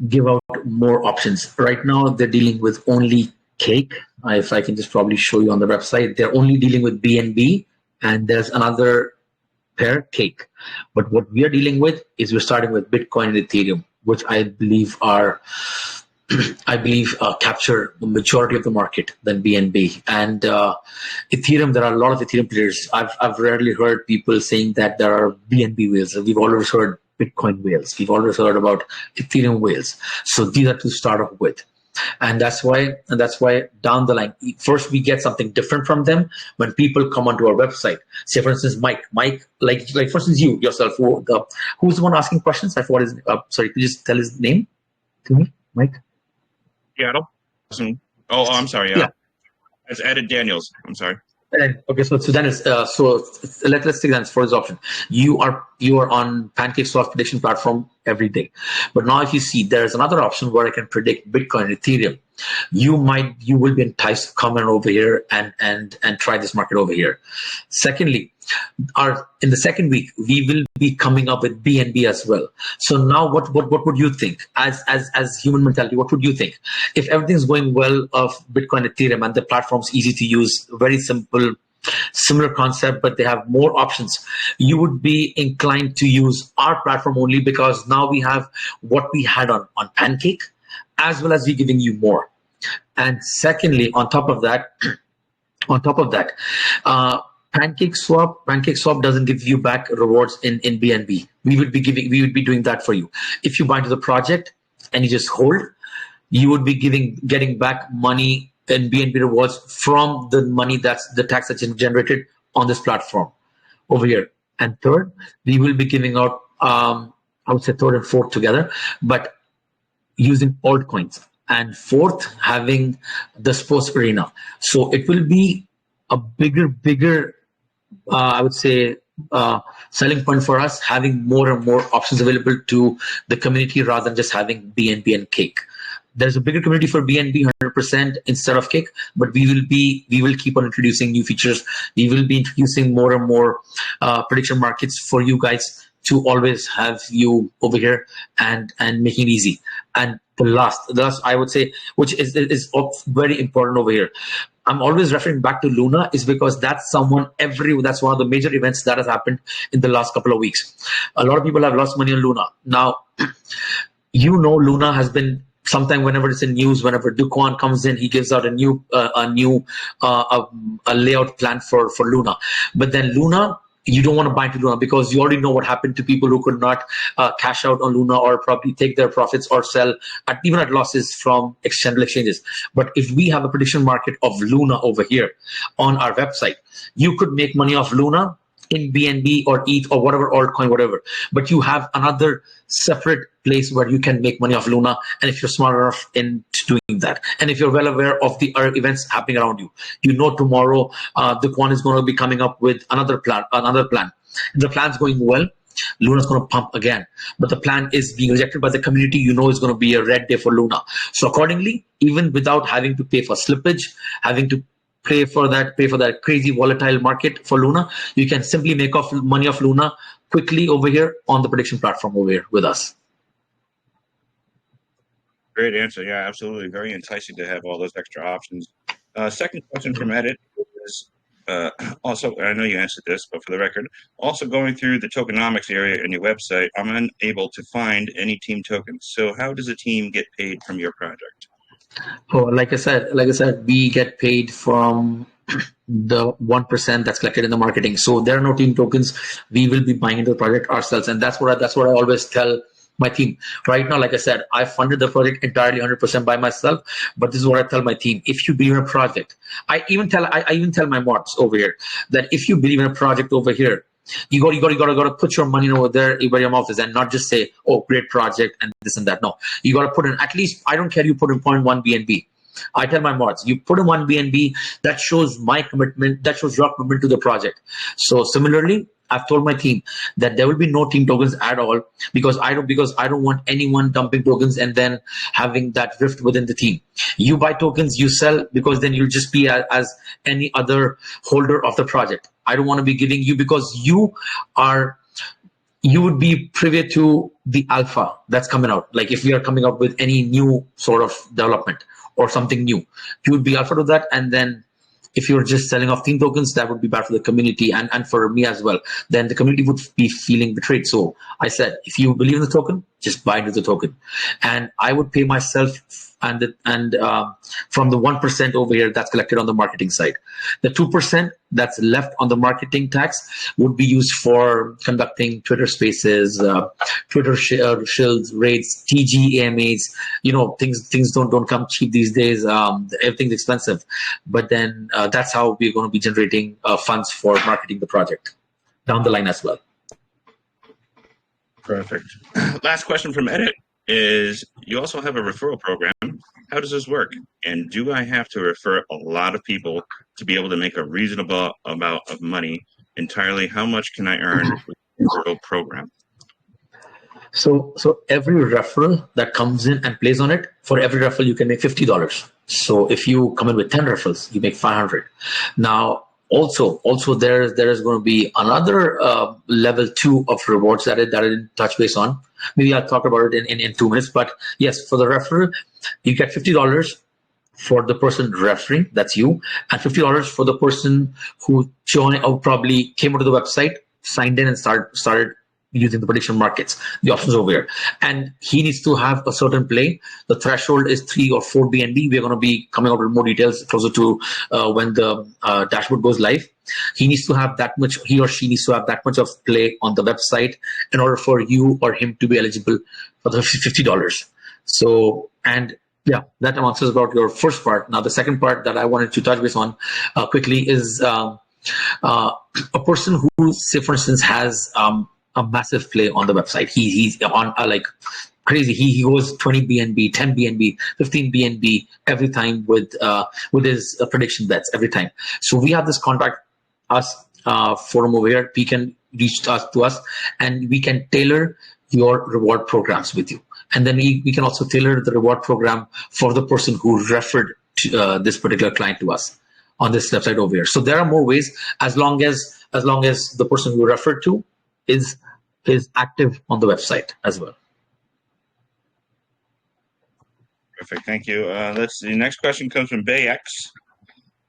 S2: give out more options. Right now, they're dealing with only Cake. If I can just probably show you on the website, they're only dealing with BNB, and there's another pair, Cake. But what we are dealing with is we're starting with Bitcoin and Ethereum, which I believe capture the majority of the market than BNB. And Ethereum, there are a lot of Ethereum players. I've rarely heard people saying that there are BNB whales. We've always heard Bitcoin whales. We've always heard about Ethereum whales. So these are to start off with. And that's why down the line, first we get something different from them when people come onto our website. Say, for instance, Mike, like for instance, you yourself, who's the one asking questions? I forgot his. Sorry, could you just tell his name to me, Mike?
S4: Seattle. Oh, I'm sorry.
S2: Yeah.
S4: It's Added Daniels. I'm sorry.
S2: Okay, so then it's let's take that for this option. You are on PancakeSwap prediction platform every day, but now if you see there's another option where I can predict Bitcoin and Ethereum, you will be enticed to come in over here and try this market over here. Secondly, in the second week we will be coming up with BNB as well. So now what would you think as human mentality? What would you think if everything's going well of Bitcoin, Ethereum, and the platform's easy to use, very simple, similar concept, but they have more options? You would be inclined to use our platform only because now we have what we had on Pancake, as well as we giving you more. And secondly, on top of that, PancakeSwap doesn't give you back rewards in BNB. We would be doing that for you. If you buy into the project and you just hold, you would be getting back money in BNB rewards from the money that's the tax that's generated on this platform over here. And third, we will be giving out, I would say third and fourth together, but using altcoins. And fourth, having the sports arena. So it will be a bigger, I would say, selling point for us, having more and more options available to the community rather than just having BNB and Cake. There's a bigger community for BNB 100% instead of Cake, but we will keep on introducing new features. We will be introducing more and more prediction markets for you guys to always have you over here and making it easy. And the last I would say, which is very important over here, I'm always referring back to Luna, is because that's one of the major events that has happened in the last couple of weeks. A lot of people have lost money on Luna. Now, Luna has been sometime whenever it's in news, whenever Duquan comes in, he gives out a new layout plan for Luna. But then Luna, you don't want to buy into Luna because you already know what happened to people who could not cash out on Luna or probably take their profits or sell even at losses from exchanges. But if we have a prediction market of Luna over here on our website, you could make money off Luna in BNB or ETH or whatever altcoin, whatever. But you have another separate place where you can make money off Luna, and if you're smart enough in doing that, and if you're well aware of the other events happening around you, tomorrow the Quan is going to be coming up with another plan. The plan's going well. Luna's going to pump again, but the plan is being rejected by the community. It's going to be a red day for Luna. So accordingly, even without having to pay for slippage, having to pay for that crazy volatile market for Luna, you can simply make money off Luna quickly over here on the prediction platform over here with us.
S4: Great answer. Yeah, absolutely. Very enticing to have all those extra options. Second question from Edit is also, I know you answered this, but for the record, also going through the tokenomics area in your website, I'm unable to find any team tokens. So how does a team get paid from your project?
S2: Oh, like I said, we get paid from the 1% that's collected in the marketing. So there are no team tokens. We will be buying into the project ourselves, and that's what I always tell my team. Right now, like I said, I funded the project entirely 100% by myself. But this is what I tell my team: if you believe in a project, I even tell my mods over here that if you believe in a project over here, you got to put your money over there where your mouth is, and not just say, "Oh, great project," and this and that. No, you got to put in at least. I don't care. You put in 0.1 BNB. I tell my mods, you put in 1 BNB. That shows my commitment. That shows your commitment to the project. So similarly, I've told my team that there will be no team tokens at all because I don't want anyone dumping tokens and then having that rift within the team. You buy tokens, you sell, because then you'll just be as any other holder of the project. I don't want to be giving you, because you would be privy to the alpha that's coming out. Like if we are coming up with any new sort of development or something new, you would be alpha to that. And then if you're just selling off team tokens, that would be bad for the community and for me as well. Then the community would be feeling betrayed. So I said, if you believe in the token, just buy into the token. And I would pay myself and from the 1% over here that's collected on the marketing side. The 2% that's left on the marketing tax would be used for conducting Twitter Spaces, Twitter shills, rates, TG AMAs. Things don't come cheap these days. Everything's expensive, but then that's how we're going to be generating funds for marketing the project down the line as well.
S4: Perfect. Last question from Edit is, you also have a referral program. How does this work? And do I have to refer a lot of people to be able to make a reasonable amount of money? Entirely, how much can I earn with the referral program?
S2: So every referral that comes in and plays on it, for every referral you can make $50. So if you come in with 10 referrals, you make 500. Now, also there is going to be another level 2 of rewards that I didn't touch base on. Maybe I'll talk about it in 2 minutes. But yes, for the referral, you get $50 for the person referring, that's you, and $50 for the person who joined or probably came onto the website, signed in, and started using the prediction markets, the options over here. And he needs to have a certain play. The threshold is 3 or 4 BNB. We're going to be coming up with more details closer to when the dashboard goes live. He or she needs to have that much of play on the website in order for you or him to be eligible for the $50. So, and yeah, that answers about your first part. Now, the second part that I wanted to touch base on quickly is a person who, say, for instance, has a massive play on the website. He's on like crazy. He goes 20 BNB, 10 BNB, 15 BNB every time with his prediction bets every time. So we have this contact us forum over here. We can reach out to us and we can tailor your reward programs with you. And then we can also tailor the reward program for the person who referred to, this particular client to us on this website over here. So there are more ways as long as the person who referred to is active on the website as well.
S4: Perfect. Thank you. Let's see. Next question comes from BayX.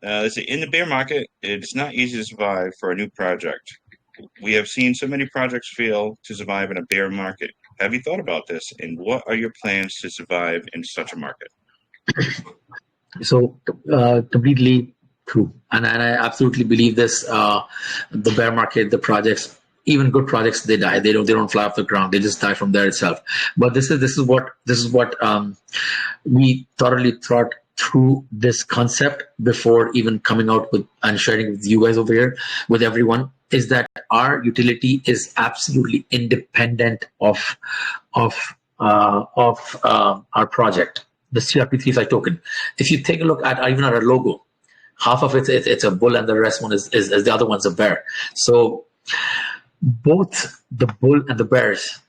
S4: Let's see. In the bear market, it's not easy to survive for a new project. We have seen so many projects fail to survive in a bear market. Have you thought about this? And what are your plans to survive in such a market?
S2: So completely true. And I absolutely believe this. The bear market, the projects, even good projects, they die. They don't fly off the ground. They just die from there itself. But this is what we thoroughly thought through this concept before even coming out with and sharing with you guys over here, with everyone, is that our utility is absolutely independent of our project, the CRP365 token. If you take a look at even at our logo, half of it's a bull and the rest one is the other one's a bear. So both the bull and the bears,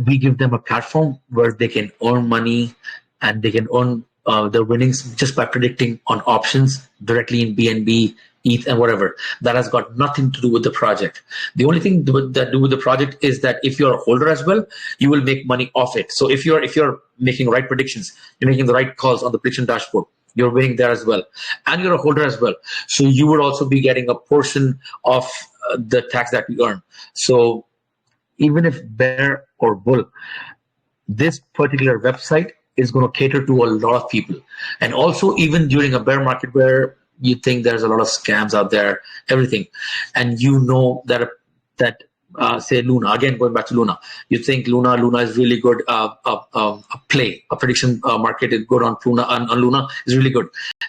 S2: we give them a platform where they can earn money and they can earn their winnings just by predicting on options directly in BNB, ETH, and whatever. That has got nothing to do with the project. The only thing that do with the project is that if you're a holder as well, you will make money off it. So if you're making right predictions, you're making the right calls on the prediction dashboard, you're winning there as well, and you're a holder as well. So you would also be getting a portion of the tax that we earn. So even if bear or bull, this particular website is going to cater to a lot of people. And also even during a bear market where you think there's a lot of scams out there, everything, and you know that say Luna, again going back to Luna, you think Luna is really good, a play, a prediction market is good on Luna is really good,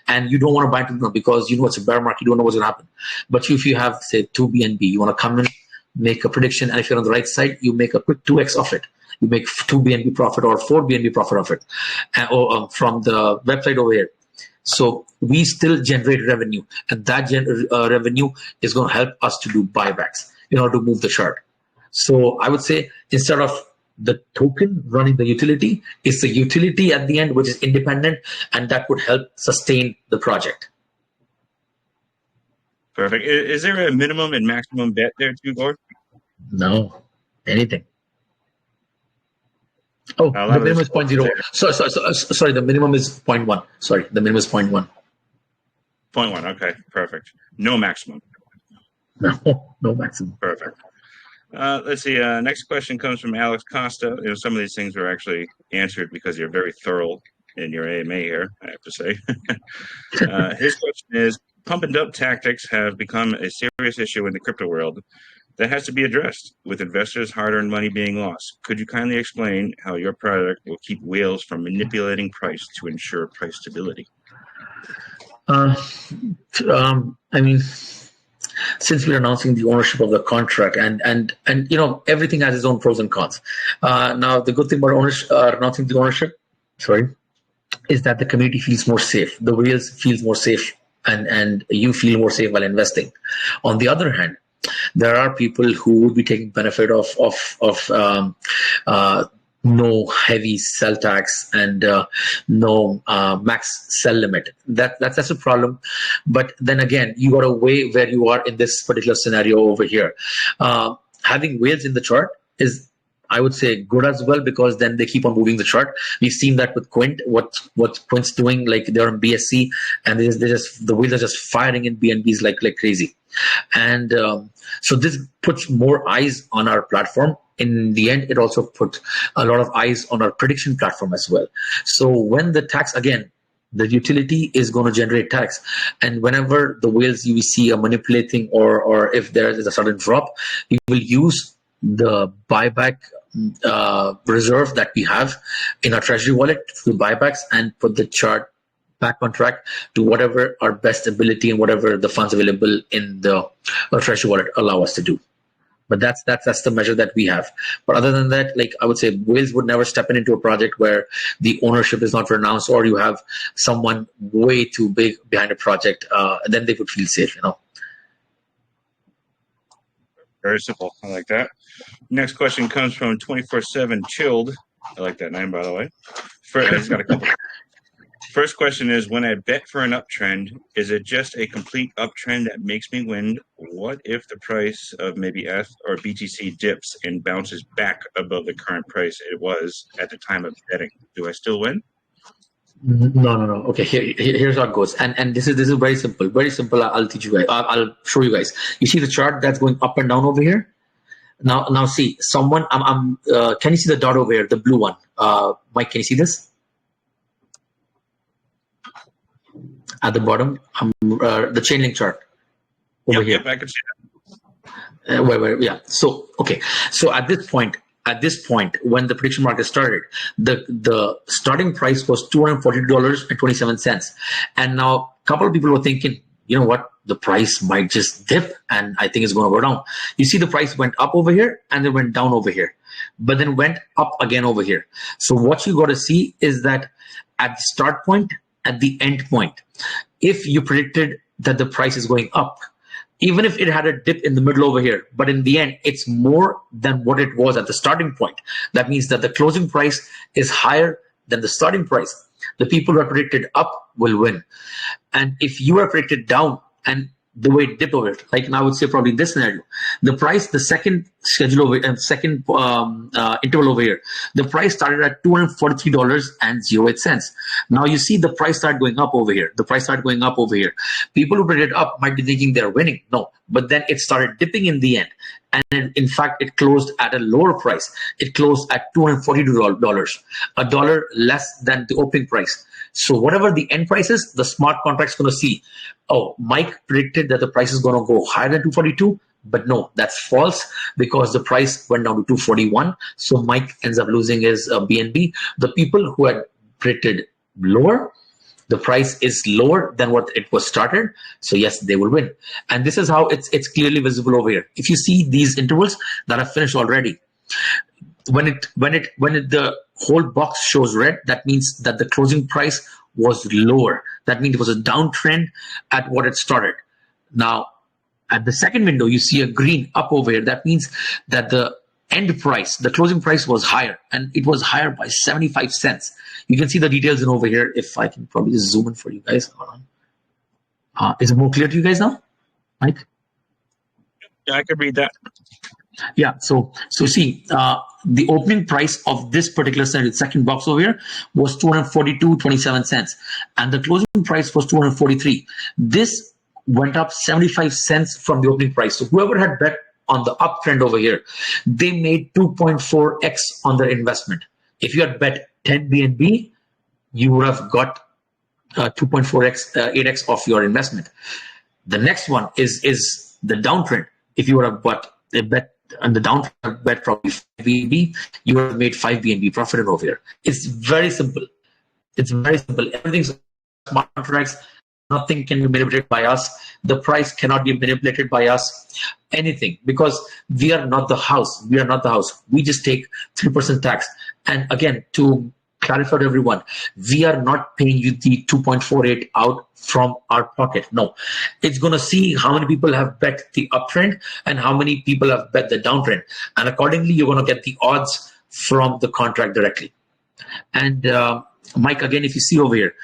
S2: and you don't want to buy into Luna because you know it's a bear market, you don't know what's going to happen. But if you have, say, 2 BNB, you want to come in, make a prediction, and if you're on the right side, you make a quick 2x of it. You make 2 BNB profit or 4 BNB profit of it from the website over here. So we still generate revenue, and that revenue is going to help us to do buybacks in order to move the chart. So I would say instead of the token running the utility, it's the utility at the end which is independent, and that would help sustain the project.
S4: Perfect. Is there a minimum and maximum bet there too, Gord?
S2: No, anything. Oh, the minimum is 0.0. Sorry, the minimum is 0.1. Sorry, the minimum is 0.1.
S4: 0.1, okay, perfect. No maximum.
S2: No maximum.
S4: Perfect. Let's see. Next question comes from Alex Costa. Some of these things were actually answered because you're very thorough in your AMA here, I have to say. His question is, pump and dump tactics have become a serious issue in the crypto world that has to be addressed, with investors' hard-earned money being lost. Could you kindly explain how your product will keep whales from manipulating price to ensure price stability?
S2: I mean, since we're announcing the ownership of the contract, and everything has its own pros and cons. Now, the good thing about announcing the ownership, is that the community feels more safe. The whales feels more safe, and you feel more safe while investing. On the other hand, there are people who would be taking benefit of no heavy sell tax and no max sell limit. That's a problem. But then again, you got to weigh where you are in this particular scenario over here. Having whales in the chart is, I would say, good as well, because then they keep on moving the chart. We've seen that with Quint, what Quint's doing, like they're on BSC, and the wheels are just firing in BNBs like crazy. And so this puts more eyes on our platform. In the end, it also put a lot of eyes on our prediction platform as well. So when the tax, again, the utility is going to generate tax, and whenever the whales you see are manipulating, or if there is a sudden drop, we will use the buyback reserve that we have in our treasury wallet to buybacks and put the chart back on track to whatever our best ability and whatever the funds available in the treasury wallet allow us to do. But that's the measure that we have. But other than that, like I would say, whales would never step into a project where the ownership is not renounced, or you have someone way too big behind a project. Then they would feel safe,
S4: Very simple. I like that. Next question comes from 24/7 Chilled. I like that name, by the way. He's got a couple. First question is, when I bet for an uptrend, is it just a complete uptrend that makes me win? What if the price of maybe ETH or BTC dips and bounces back above the current price it was at the time of betting? Do I still win?
S2: No. Okay, here's how it goes. And this is very simple. Very simple. I'll teach you guys. I'll show you guys. You see the chart that's going up and down over here? Now see, someone, can you see the dot over here, the blue one? Mike, can you see this? At the bottom, the Chainlink chart over here.
S4: Yep, I can see that.
S2: Yeah. So, okay. So at this point, when the prediction market started, the starting price was $242.27. And now a couple of people were thinking, you know what, the price might just dip and I think it's going to go down. You see the price went up over here and then went down over here, but then went up again over here. So what you got to see is that at the start point, at the end point, if you predicted that the price is going up, even if it had a dip in the middle over here, but in the end, it's more than what it was at the starting point. That means that the closing price is higher than the starting price. The people who are predicted up will win. And if you are predicted down, and the way it dipped over it, like now I would say probably in this scenario, the price, the second schedule over and second interval over here, the price started at $243.08. Now you see the price started going up over here. The price started going up over here. People who predicted up might be thinking they're winning. No, but then it started dipping in the end. And in fact, it closed at a lower price. It closed at $242, $1 less than the opening price. So whatever the end price is, the smart contract's going to see, oh, Mike predicted that the price is going to go higher than 242, but no, that's false because the price went down to 241. So Mike ends up losing his BNB. The people who had predicted lower, the price is lower than what it was started. So yes, they will win. And this is how it's clearly visible over here. If you see these intervals that are finished already, when the whole box shows red, that means that the closing price was lower. That means it was a downtrend at what it started. Now, at the second window, you see a green up over here. That means that the end price, the closing price was higher, and it was higher by 75 cents. You can see the details in over here. If I can probably just zoom in for you guys. Hold on. Is it more clear to you guys now, Mike?
S4: Yeah, I could read that.
S2: Yeah, so see, the opening price of this particular scenario, the second box over here, was $242.27, and the closing price was $243. This went up 75 cents from the opening price. So whoever had bet on the uptrend over here, they made 2.4x on their investment. If you had bet 10 BNB, you would have got 2.4x, 8x of your investment. The next one is the downtrend. If you would have got a bet on the downtrend, bet probably 5 BNB, you would have made 5 BNB profit over here. It's very simple. It's very simple. Everything's smart contracts. Nothing can be manipulated by us. The price cannot be manipulated by us. Anything, because we are not the house. We are not the house. We just take 3% tax. And again, to clarify to everyone, we are not paying you the 2.48 out from our pocket. No, it's going to see how many people have bet the uptrend and how many people have bet the downtrend. And accordingly, you're going to get the odds from the contract directly. And Mike, again, if you see over here,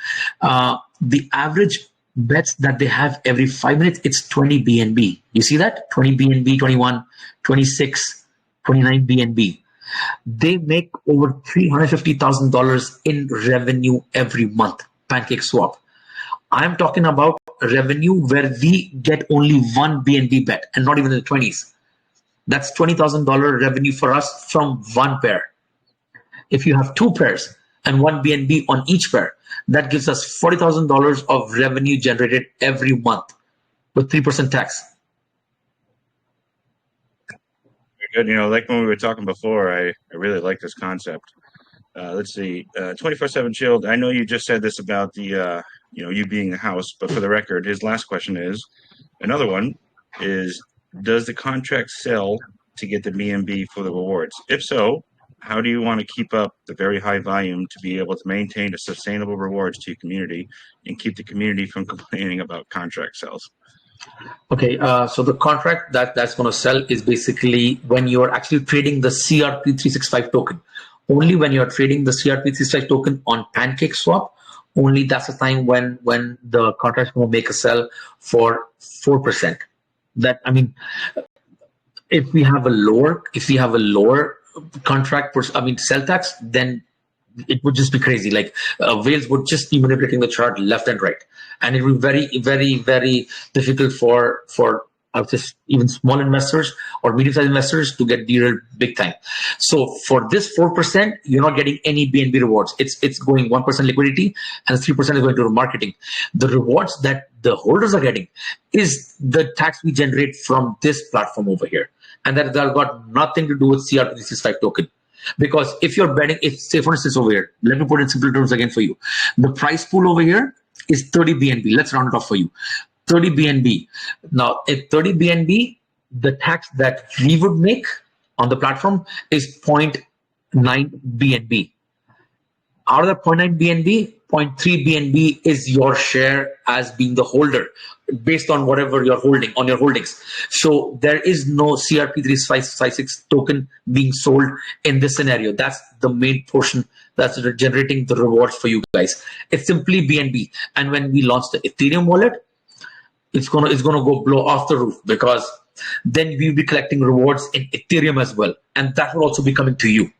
S2: the average bets that they have every 5 minutes, it's 20 BNB. You see that? 20 BNB, 21, 26, 29 BNB. They make over $350,000 in revenue every month, PancakeSwap. I'm talking about revenue where we get only one BNB bet and not even in the 20s. That's $20,000 revenue for us from one pair. If you have two pairs and one BNB on each pair, that gives us $40,000 of revenue generated every month with 3% tax.
S4: Good. Like when we were talking before, I really like this concept. Let's see, 24/7 Chilled. I know you just said this about the, you being the house, but for the record, his last question is, another one is, does the contract sell to get the BNB for the rewards? If so, how do you want to keep up the very high volume to be able to maintain a sustainable rewards to your community and keep the community from complaining about contract sales?
S2: Okay, so the contract that's going to sell is basically when you're actually trading the CRP365 token. Only when you're trading the CRP365 token on PancakeSwap, only that's the time when the contract will make a sell for 4%. That, I mean, if we have a lower contract, sell tax, then it would just be crazy. Like whales would just be manipulating the chart left and right, and it would be very, very, very difficult for I would say even small investors or medium-sized investors to get derailed big time. So for this 4%, you're not getting any BNB rewards. It's going 1% liquidity and 3% is going to marketing. The rewards that the holders are getting is the tax we generate from this platform over here, and that got nothing to do with CRP365 token. Because if you're betting, say for instance over here, let me put it in simple terms again for you. The price pool over here is 30 BNB. Let's round it off for you. 30 BNB. Now, at 30 BNB, the tax that we would make on the platform is 0.9 BNB. Out of the 0.9 BNB, 0.3 BNB is your share as being the holder based on whatever you're holding on your holdings. So there is no CRP365 token being sold in this scenario. That's the main portion that's generating the rewards for you guys. It's simply BNB. And when we launch the Ethereum wallet, it's gonna go blow off the roof, because then we'll be collecting rewards in Ethereum as well, and that will also be coming to you.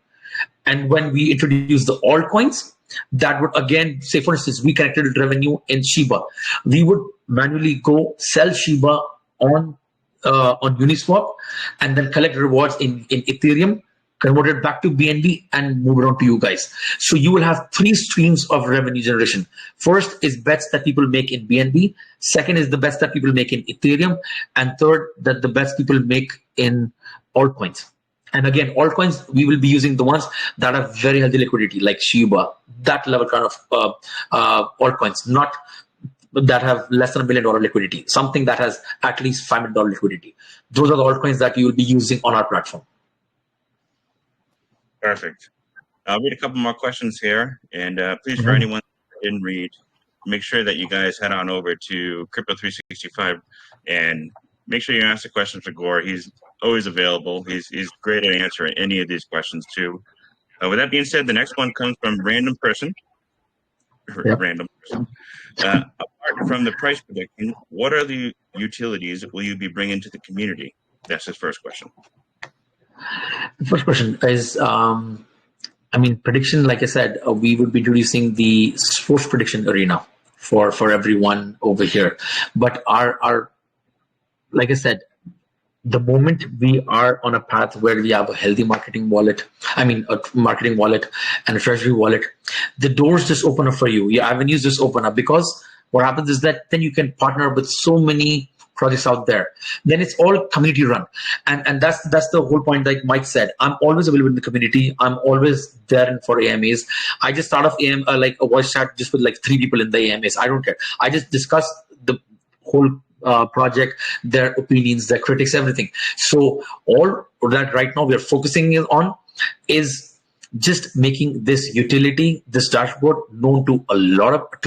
S2: And when we introduce the altcoins, that would again, say for instance, we collected revenue in Shiba, we would manually go sell Shiba on Uniswap and then collect rewards in Ethereum, convert it back to BNB and move it on to you guys. So you will have 3 streams of revenue generation. First is bets that people make in BNB. Second is the bets that people make in Ethereum. And third, that the bets people make in altcoins. And again, altcoins, we will be using the ones that have very healthy liquidity, like Shiba, that level kind of altcoins, not that have less than $1 million liquidity, something that has at least $5 million liquidity. Those are the altcoins that you will be using on our platform.
S4: Perfect. I'll read a couple more questions here, and please, for anyone who didn't read, make sure that you guys head on over to Crypto365 and make sure you ask the questions for Gore. He's always available. He's great at answering any of these questions too. With that being said, the next one comes from random person.
S2: Yep.
S4: Random person. Apart from the price prediction, what are the utilities will you be bringing to the community? That's his first question.
S2: The first question is, prediction, like I said, we would be introducing the sports prediction arena for everyone over here. But our like I said, the moment we are on a path where we have a healthy marketing wallet, a marketing wallet and a treasury wallet, the doors just open up for you. Your avenues just open up, because what happens is that then you can partner with so many projects out there. Then it's all community run, and that's the whole point. Like Mike said, I'm always available in the community. I'm always there for AMAs. I just start off like a voice chat just with like 3 people in the AMAs. I don't care. I just discuss the whole project, their opinions, their critics, everything. So all that right now we are focusing on is just making this utility, this dashboard, known to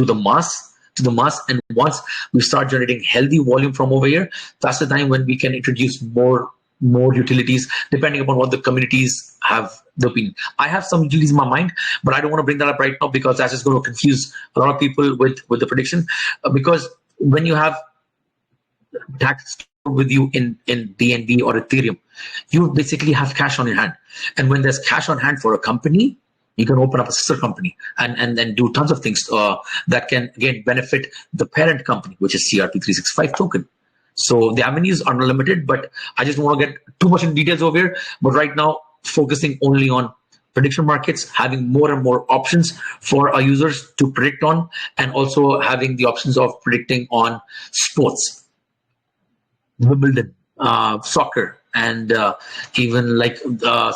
S2: the mass. And once we start generating healthy volume from over here, that's the time when we can introduce more utilities, depending upon what the communities have the opinion. I have some utilities in my mind, but I don't want to bring that up right now, because that's just going to confuse a lot of people with the prediction. Because when you have tax with you in BNB or Ethereum, you basically have cash on your hand. And when there's cash on hand for a company, you can open up a sister company and then do tons of things that can again benefit the parent company, which is CRP365 token. So the avenues are unlimited, but I just don't want to get too much in details over here. But right now, focusing only on prediction markets, having more and more options for our users to predict on, and also having the options of predicting on sports, Wimbledon, soccer, and even like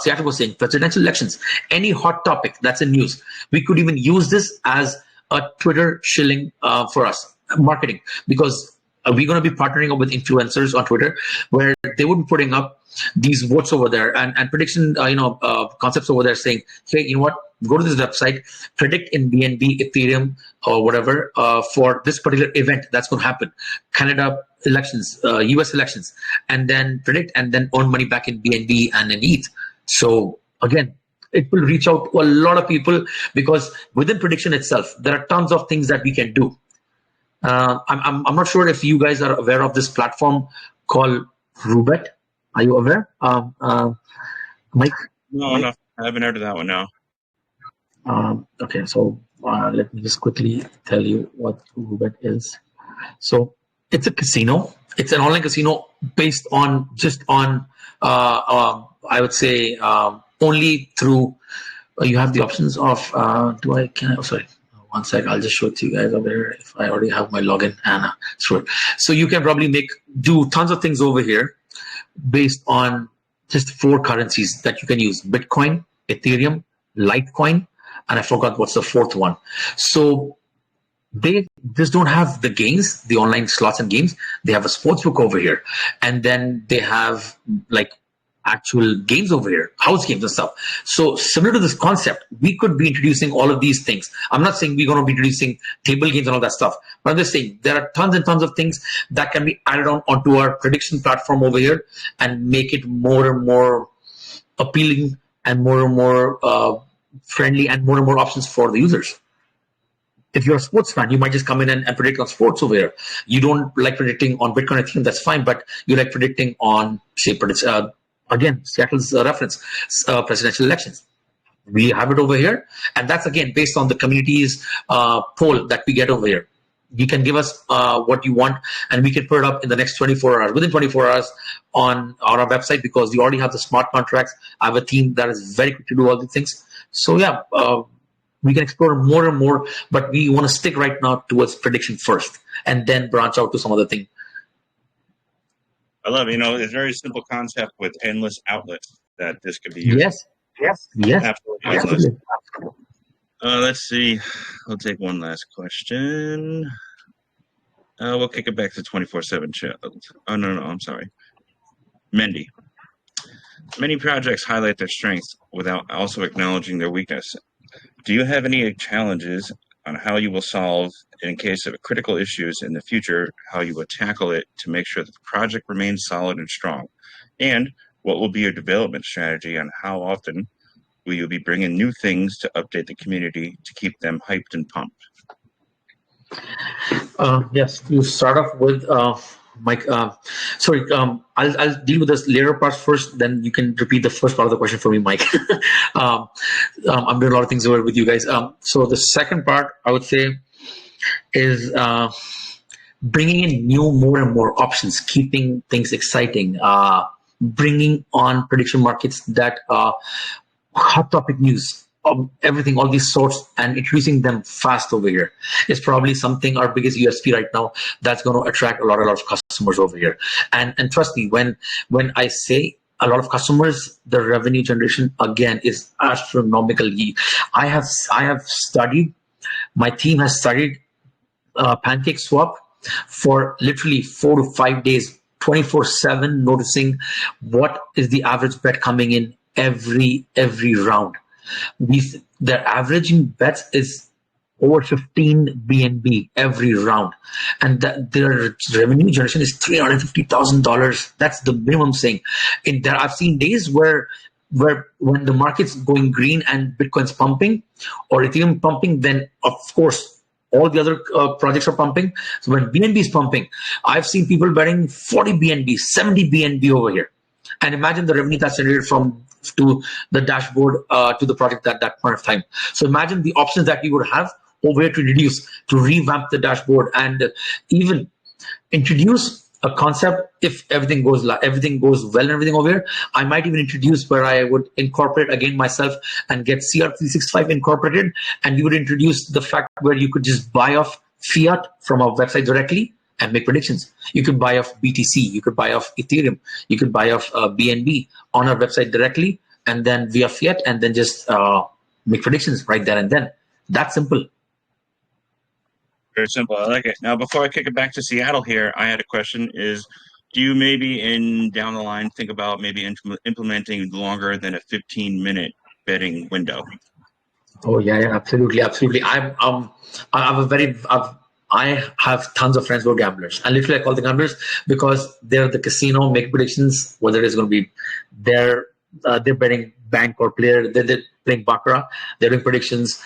S2: Seattle was saying, presidential elections, any hot topic that's in news. We could even use this as a Twitter shilling for us, marketing, because we're going to be partnering up with influencers on Twitter, where they would be putting up these votes over there and prediction, concepts over there, saying, hey, you know what? Go to this website, predict in BNB, Ethereum, or whatever for this particular event that's going to happen. Canada elections, US elections, and then predict and then earn money back in BNB and in ETH. So again, it will reach out to a lot of people, because within prediction itself, there are tons of things that we can do. I'm not sure if you guys are aware of this platform called Rubet. Are you aware, Mike?
S4: No, I haven't heard of that one. No.
S2: Okay, so let me just quickly tell you what Rubet is. So it's a casino. It's an online casino based on I would say only through you have the options of sorry. One sec, I'll just show it to you guys over here if I already have my login. Anna, sure. So you can probably do tons of things over here based on just 4 currencies that you can use: Bitcoin, Ethereum, Litecoin, and I forgot what's the 4th one. So they just don't have the games, the online slots and games. They have a sportsbook over here, and then they have like actual games over here, house games and stuff. So similar to this concept, we could be introducing all of these things. I'm not saying we're going to be introducing table games and all that stuff, but I'm just saying there are tons and tons of things that can be added on onto our prediction platform over here and make it more and more appealing and more friendly and more options for the users. If you're a sports fan, you might just come in and predict on sports over here. You don't like predicting on Bitcoin, Ethereum, that's fine, but you like predicting on, say, again, Seattle's reference, presidential elections. We have it over here. And that's, again, based on the community's poll that we get over here. You can give us what you want, and we can put it up in the next 24 hours, within 24 hours on our website, because we already have the smart contracts. I have a team that is very quick to do all these things. So, yeah, we can explore more and more, but we want to stick right now towards prediction first and then branch out to some other thing.
S4: I love it. It's a very simple concept with endless outlets that this could be used.
S2: Yes.
S4: Absolutely. Let's see. We'll take one last question. We'll kick it back to 24/7 chat. Oh, no, I'm sorry. Mendy. Many projects highlight their strengths without also acknowledging their weakness. Do you have any challenges on how you will solve, in case of critical issues in the future, how you will tackle it to make sure that the project remains solid and strong? And what will be your development strategy on how often will you be bringing new things to update the community to keep them hyped and pumped?
S2: Yes, you start off with Mike. Sorry, I'll deal with this later parts first. Then you can repeat the first part of the question for me, Mike. I'm doing a lot of things over with you guys. So the second part, I would say, is bringing in more and more options, keeping things exciting, bringing on prediction markets that hot topic news, everything, all these sorts, and introducing them fast over here is probably something, our biggest USP right now, that's going to attract a lot of customers over here. And trust me, when I say a lot of customers, the revenue generation again is astronomically. I have studied, my team has studied PancakeSwap for literally 4 to 5 days, 24/7, noticing what is the average bet coming in every round. Their averaging bets is over 15 BNB every round, and their revenue generation is $350,000. That's the minimum saying. I've seen days where when the market's going green and Bitcoin's pumping or Ethereum pumping, then of course all the other projects are pumping. So when BNB is pumping, I've seen people betting 40 BNB, 70 BNB over here. And imagine the revenue that's generated to the dashboard to the project at that point of time. So imagine the options that we would have over here to revamp the dashboard, and even introduce a concept. If everything goes well and everything over here, I might even introduce where I would incorporate again myself and get CRP365 incorporated, and we would introduce the fact where you could just buy off fiat from our website directly and make predictions. You could buy off BTC, you could buy off Ethereum, you could buy off BNB on our website directly, and then via fiat, and then just make predictions right there and then. That's simple.
S4: Very simple. I like it. Now, before I kick it back to Seattle here, I had a question is, do you maybe down the line think about maybe implementing longer than a 15-minute betting window?
S2: Oh yeah, absolutely. I have tons of friends who are gamblers, and literally I call them gamblers because they're at the casino, make predictions, whether it's going to be they're betting bank or player, they're playing baccarat, they're doing predictions.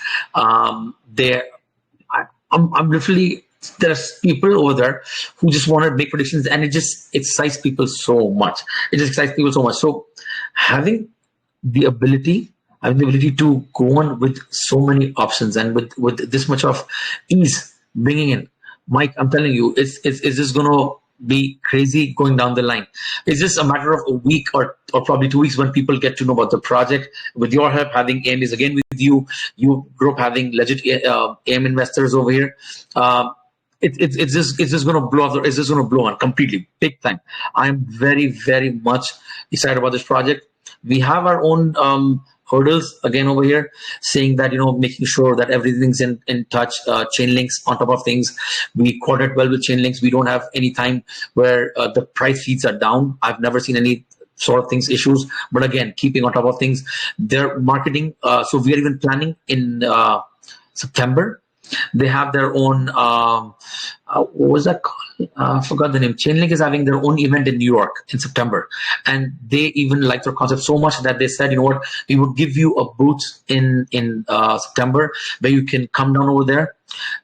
S2: I'm literally, there's people over there who just want to make predictions, and it just excites people so much. So having the ability to go on with so many options and with this much of ease bringing in, Mike, I'm telling you, it's just going to be crazy going down the line. It's just a matter of a week or probably 2 weeks when people get to know about the project. With your help, having AMs again with you group having legit AM investors over here. It's just going to blow up. It's just going to blow on completely, big time. I'm very, very much excited about this project. We have our own hurdles again over here, saying that, making sure that everything's in touch, Chainlinks on top of things. We coordinate well with Chainlinks. We don't have any time where the price feeds are down. I've never seen any sort of things issues, but again, keeping on top of things. Their marketing, so we are even planning in September. They have their own, what was that called? I forgot the name. Chainlink is having their own event in New York in September. And they even like their concept so much that they said, we would give you a booth in September where you can come down over there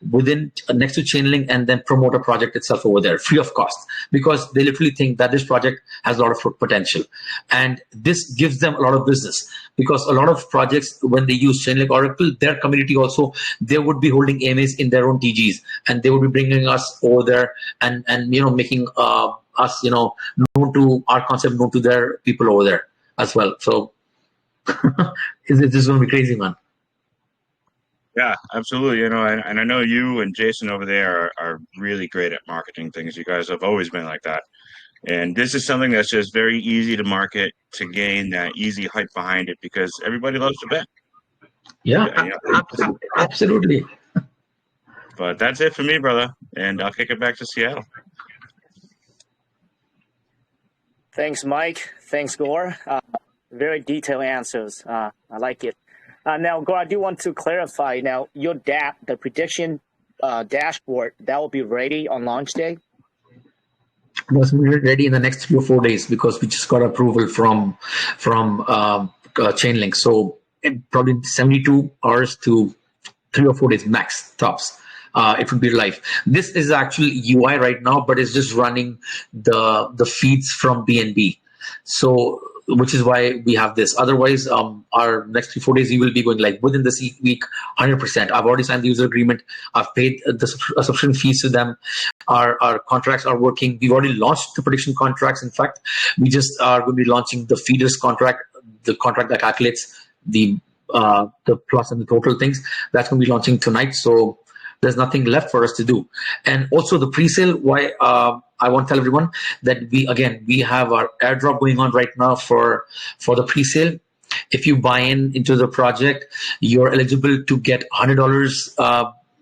S2: next to Chainlink and then promote a project itself over there free of cost, because they literally think that this project has a lot of potential. And this gives them a lot of business, because a lot of projects, when they use Chainlink Oracle, their community also, they would be holding AMAs in their own TGs, and they would be bringing us over there and making us, known to our concept, known to their people over there as well. So it's just going to be crazy, man.
S4: Yeah, absolutely. And I know you and Jason over there are really great at marketing things. You guys have always been like that. And this is something that's just very easy to market, to gain that easy hype behind it, because everybody loves to bet.
S2: Yeah, absolutely.
S4: But that's it for me, brother. And I'll kick it back to Seattle.
S1: Thanks, Mike. Thanks, Gore. Very detailed answers. I like it. Now, Gore, I do want to clarify. Now, your the prediction dashboard, that will be ready on launch day?
S2: It was ready in the next 3 or 4 days, because we just got approval from Chainlink. So probably 72 hours to 3 or 4 days max, tops. It would be live. This is actually UI right now, but it's just running the feeds from BNB. So which is why we have this. Otherwise, our next 3-4 days, we will be going like within this week, 100%. I've already signed the user agreement. I've paid the subscription fees to them. Our contracts are working. We've already launched the prediction contracts. In fact, we just are going to be launching the feeders contract, the contract that calculates the plus and the total things. That's going to be launching tonight. So there's nothing left for us to do. And also the pre-sale, why I want to tell everyone that we have our airdrop going on right now for the pre-sale. If you buy into the project, you're eligible to get $100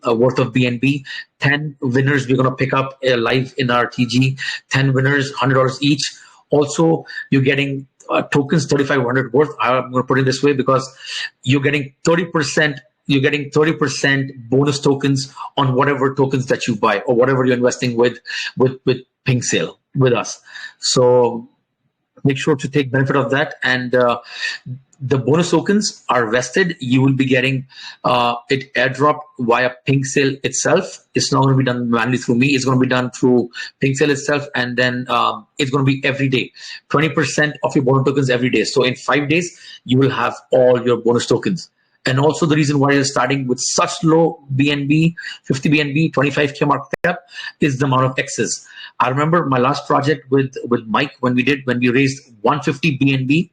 S2: worth of BNB. 10 winners we're going to pick up live in our TG. 10 winners, $100 each. Also, you're getting tokens 3,500 worth. I'm going to put it this way because you're getting 30%. You're getting 30% bonus tokens on whatever tokens that you buy or whatever you're investing with Pinksale with us. So make sure to take benefit of that. And the bonus tokens are vested. You will be getting it airdrop via Pinksale itself. It's not going to be done manually through me. It's going to be done through Pinksale itself. And then it's going to be every day, 20% of your bonus tokens every day. So in 5 days, you will have all your bonus tokens. And also the reason why you're starting with such low BNB, 50 BNB, 25K market cap is the amount of X's. I remember my last project with Mike when we raised 150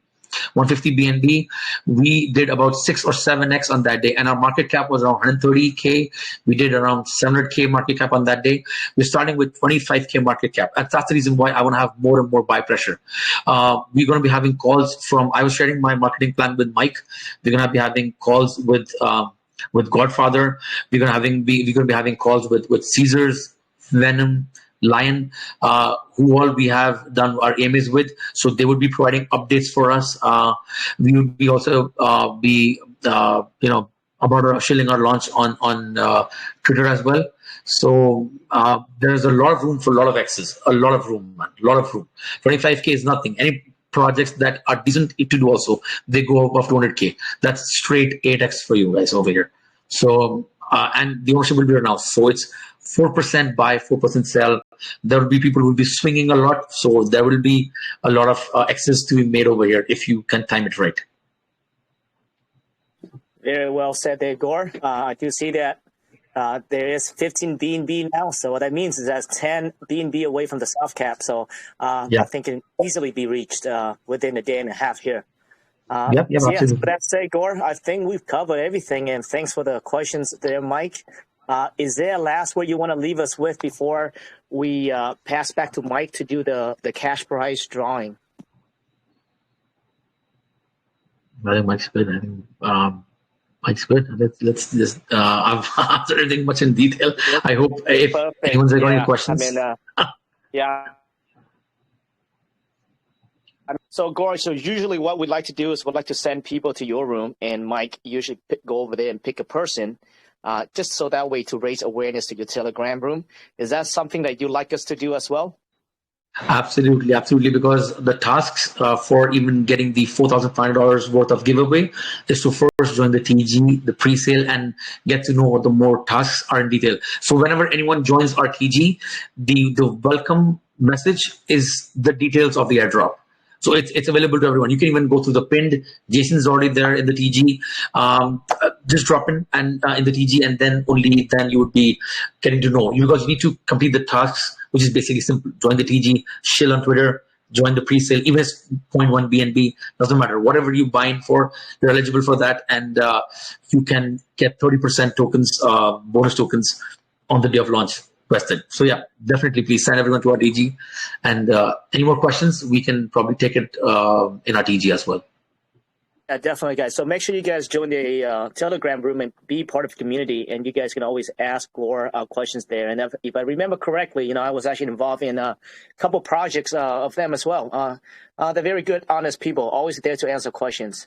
S2: BNB, we did about 6 or 7X on that day. And our market cap was around 130K. We did around 700K market cap on that day. We're starting with 25K market cap. And that's the reason why I want to have more and more buy pressure. We're going to be having calls I was sharing my marketing plan with Mike. We're going to be having calls with Godfather. We're going to be having calls with Caesars, Venom, Lion, who all we have done our AMAs with. So they would be providing updates for us. We would be also about shilling our launch on Twitter as well. So there's a lot of room for a lot of X's, a lot of room, man, a lot of room. 25K is nothing. Any projects that are decent to do also, they go above 200K. That's straight 8X for you guys over here. So, and the ownership will be announced. So it's 4% buy, 4% sell. There will be people who will be swinging a lot. So there will be a lot of X's to be made over here if you can time it right.
S1: Very well said there, Gore. I do see that there is 15 BNB now. So what that means is that's 10 BNB away from the soft cap. So I think it can easily be reached within a day and a half here. So with that said, Gore, I think we've covered everything. And thanks for the questions there, Mike. Is there a last word you want to leave us with before we pass back to Mike to do the cash prize drawing?
S2: I think Mike's good. I think Mike's good. Let's just I've answered everything much in detail. I hope if anyone's got any questions.
S1: So, Gore, so usually what we'd like to do is we'd like to send people to your room, and Mike usually go over there and pick a person. Just so that way to raise awareness to your Telegram room. Is that something that you'd like us to do as well?
S2: Absolutely. Because the tasks for even getting the $4,500 worth of giveaway is to first join the TG, the pre-sale, and get to know what the more tasks are in detail. So whenever anyone joins our TG, the welcome message is the details of the airdrop. So it's available to everyone. You can even go through the pinned. Jason's already there in the TG. Just drop in and in the TG, and then you would be getting to know. Because you need to complete the tasks, which is basically simple. Join the TG, shill on Twitter, join the pre-sale, even 0.1 BNB, doesn't matter. Whatever you buy in for, you're eligible for that, and you can get 30% tokens, bonus tokens on the day of launch. Vested. So yeah, definitely please send everyone to our TG. And any more questions, we can probably take it in our TG as well.
S1: Yeah, definitely, guys. So make sure you guys join the Telegram room and be part of the community. And you guys can always ask Gore questions there. And if I remember correctly, I was actually involved in a couple projects of them as well. They're very good, honest people, always there to answer questions.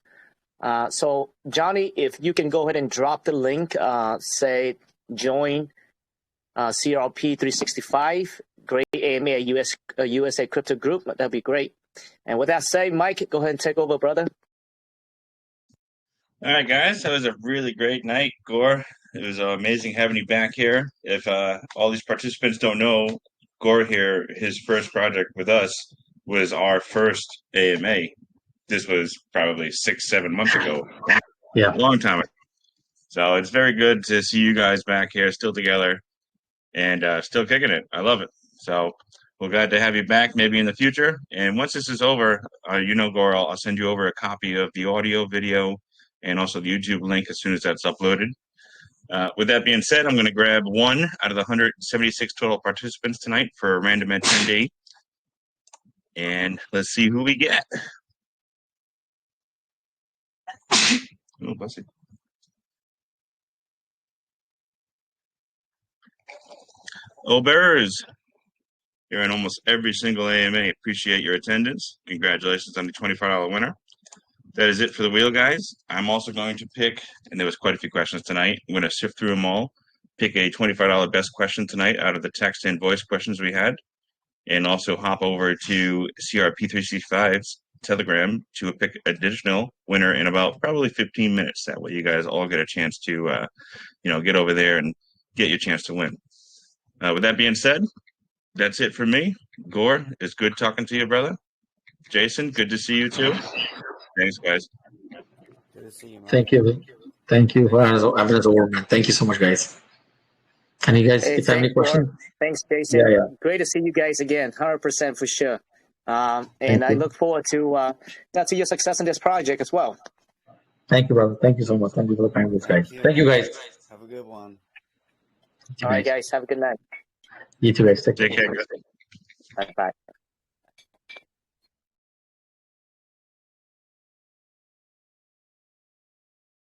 S1: So Johnny, if you can go ahead and drop the link, say join CRP365, great AMA USA crypto group. That'd be great. And with that said, Mike, go ahead and take over, brother.
S4: All right, guys. That was a really great night, Gore. It was amazing having you back here. If all these participants don't know, Gore here, his first project with us was our first AMA. this was probably 6-7 months ago.
S2: Yeah.
S4: A long time ago. So it's very good to see you guys back here still together and still kicking it. I love it. So we're glad to have you back maybe in the future. And once this is over, Gore, I'll send you over a copy of the audio, video, and also the YouTube link as soon as that's uploaded. With that being said, I'm going to grab one out of the 176 total participants tonight for a random attendee. And let's see who we get. Oh, bless you. Obers, you're in almost every single AMA. Appreciate your attendance. Congratulations on the $25 winner. That is it for the wheel, guys. I'm also going to pick, and there was quite a few questions tonight. I'm going to sift through them all, pick a $25 best question tonight out of the text and voice questions we had, and also hop over to CRP365's Telegram to pick additional winner in about probably 15 minutes. That way you guys all get a chance to, get over there and get your chance to win. With that being said, that's it for me. Gore, it's good talking to you, brother. Jason, good to see you too. Thanks, guys.
S3: Good to see you, man.
S2: Thank you. Thank you for having us over, man. Thank you so much, guys. And you guys, if you have any questions?
S1: Thanks, Jason.
S2: Yeah.
S1: Great to see you guys again, 100% for sure. And I look forward to your success in this project as well.
S2: Thank you, brother. Thank you so much. Thank you for the kind words, guys. Thank you, guys.
S3: Have a good one.
S1: All right, guys. Have a good night.
S2: You too, guys.
S4: Take care, guys.
S1: Bye.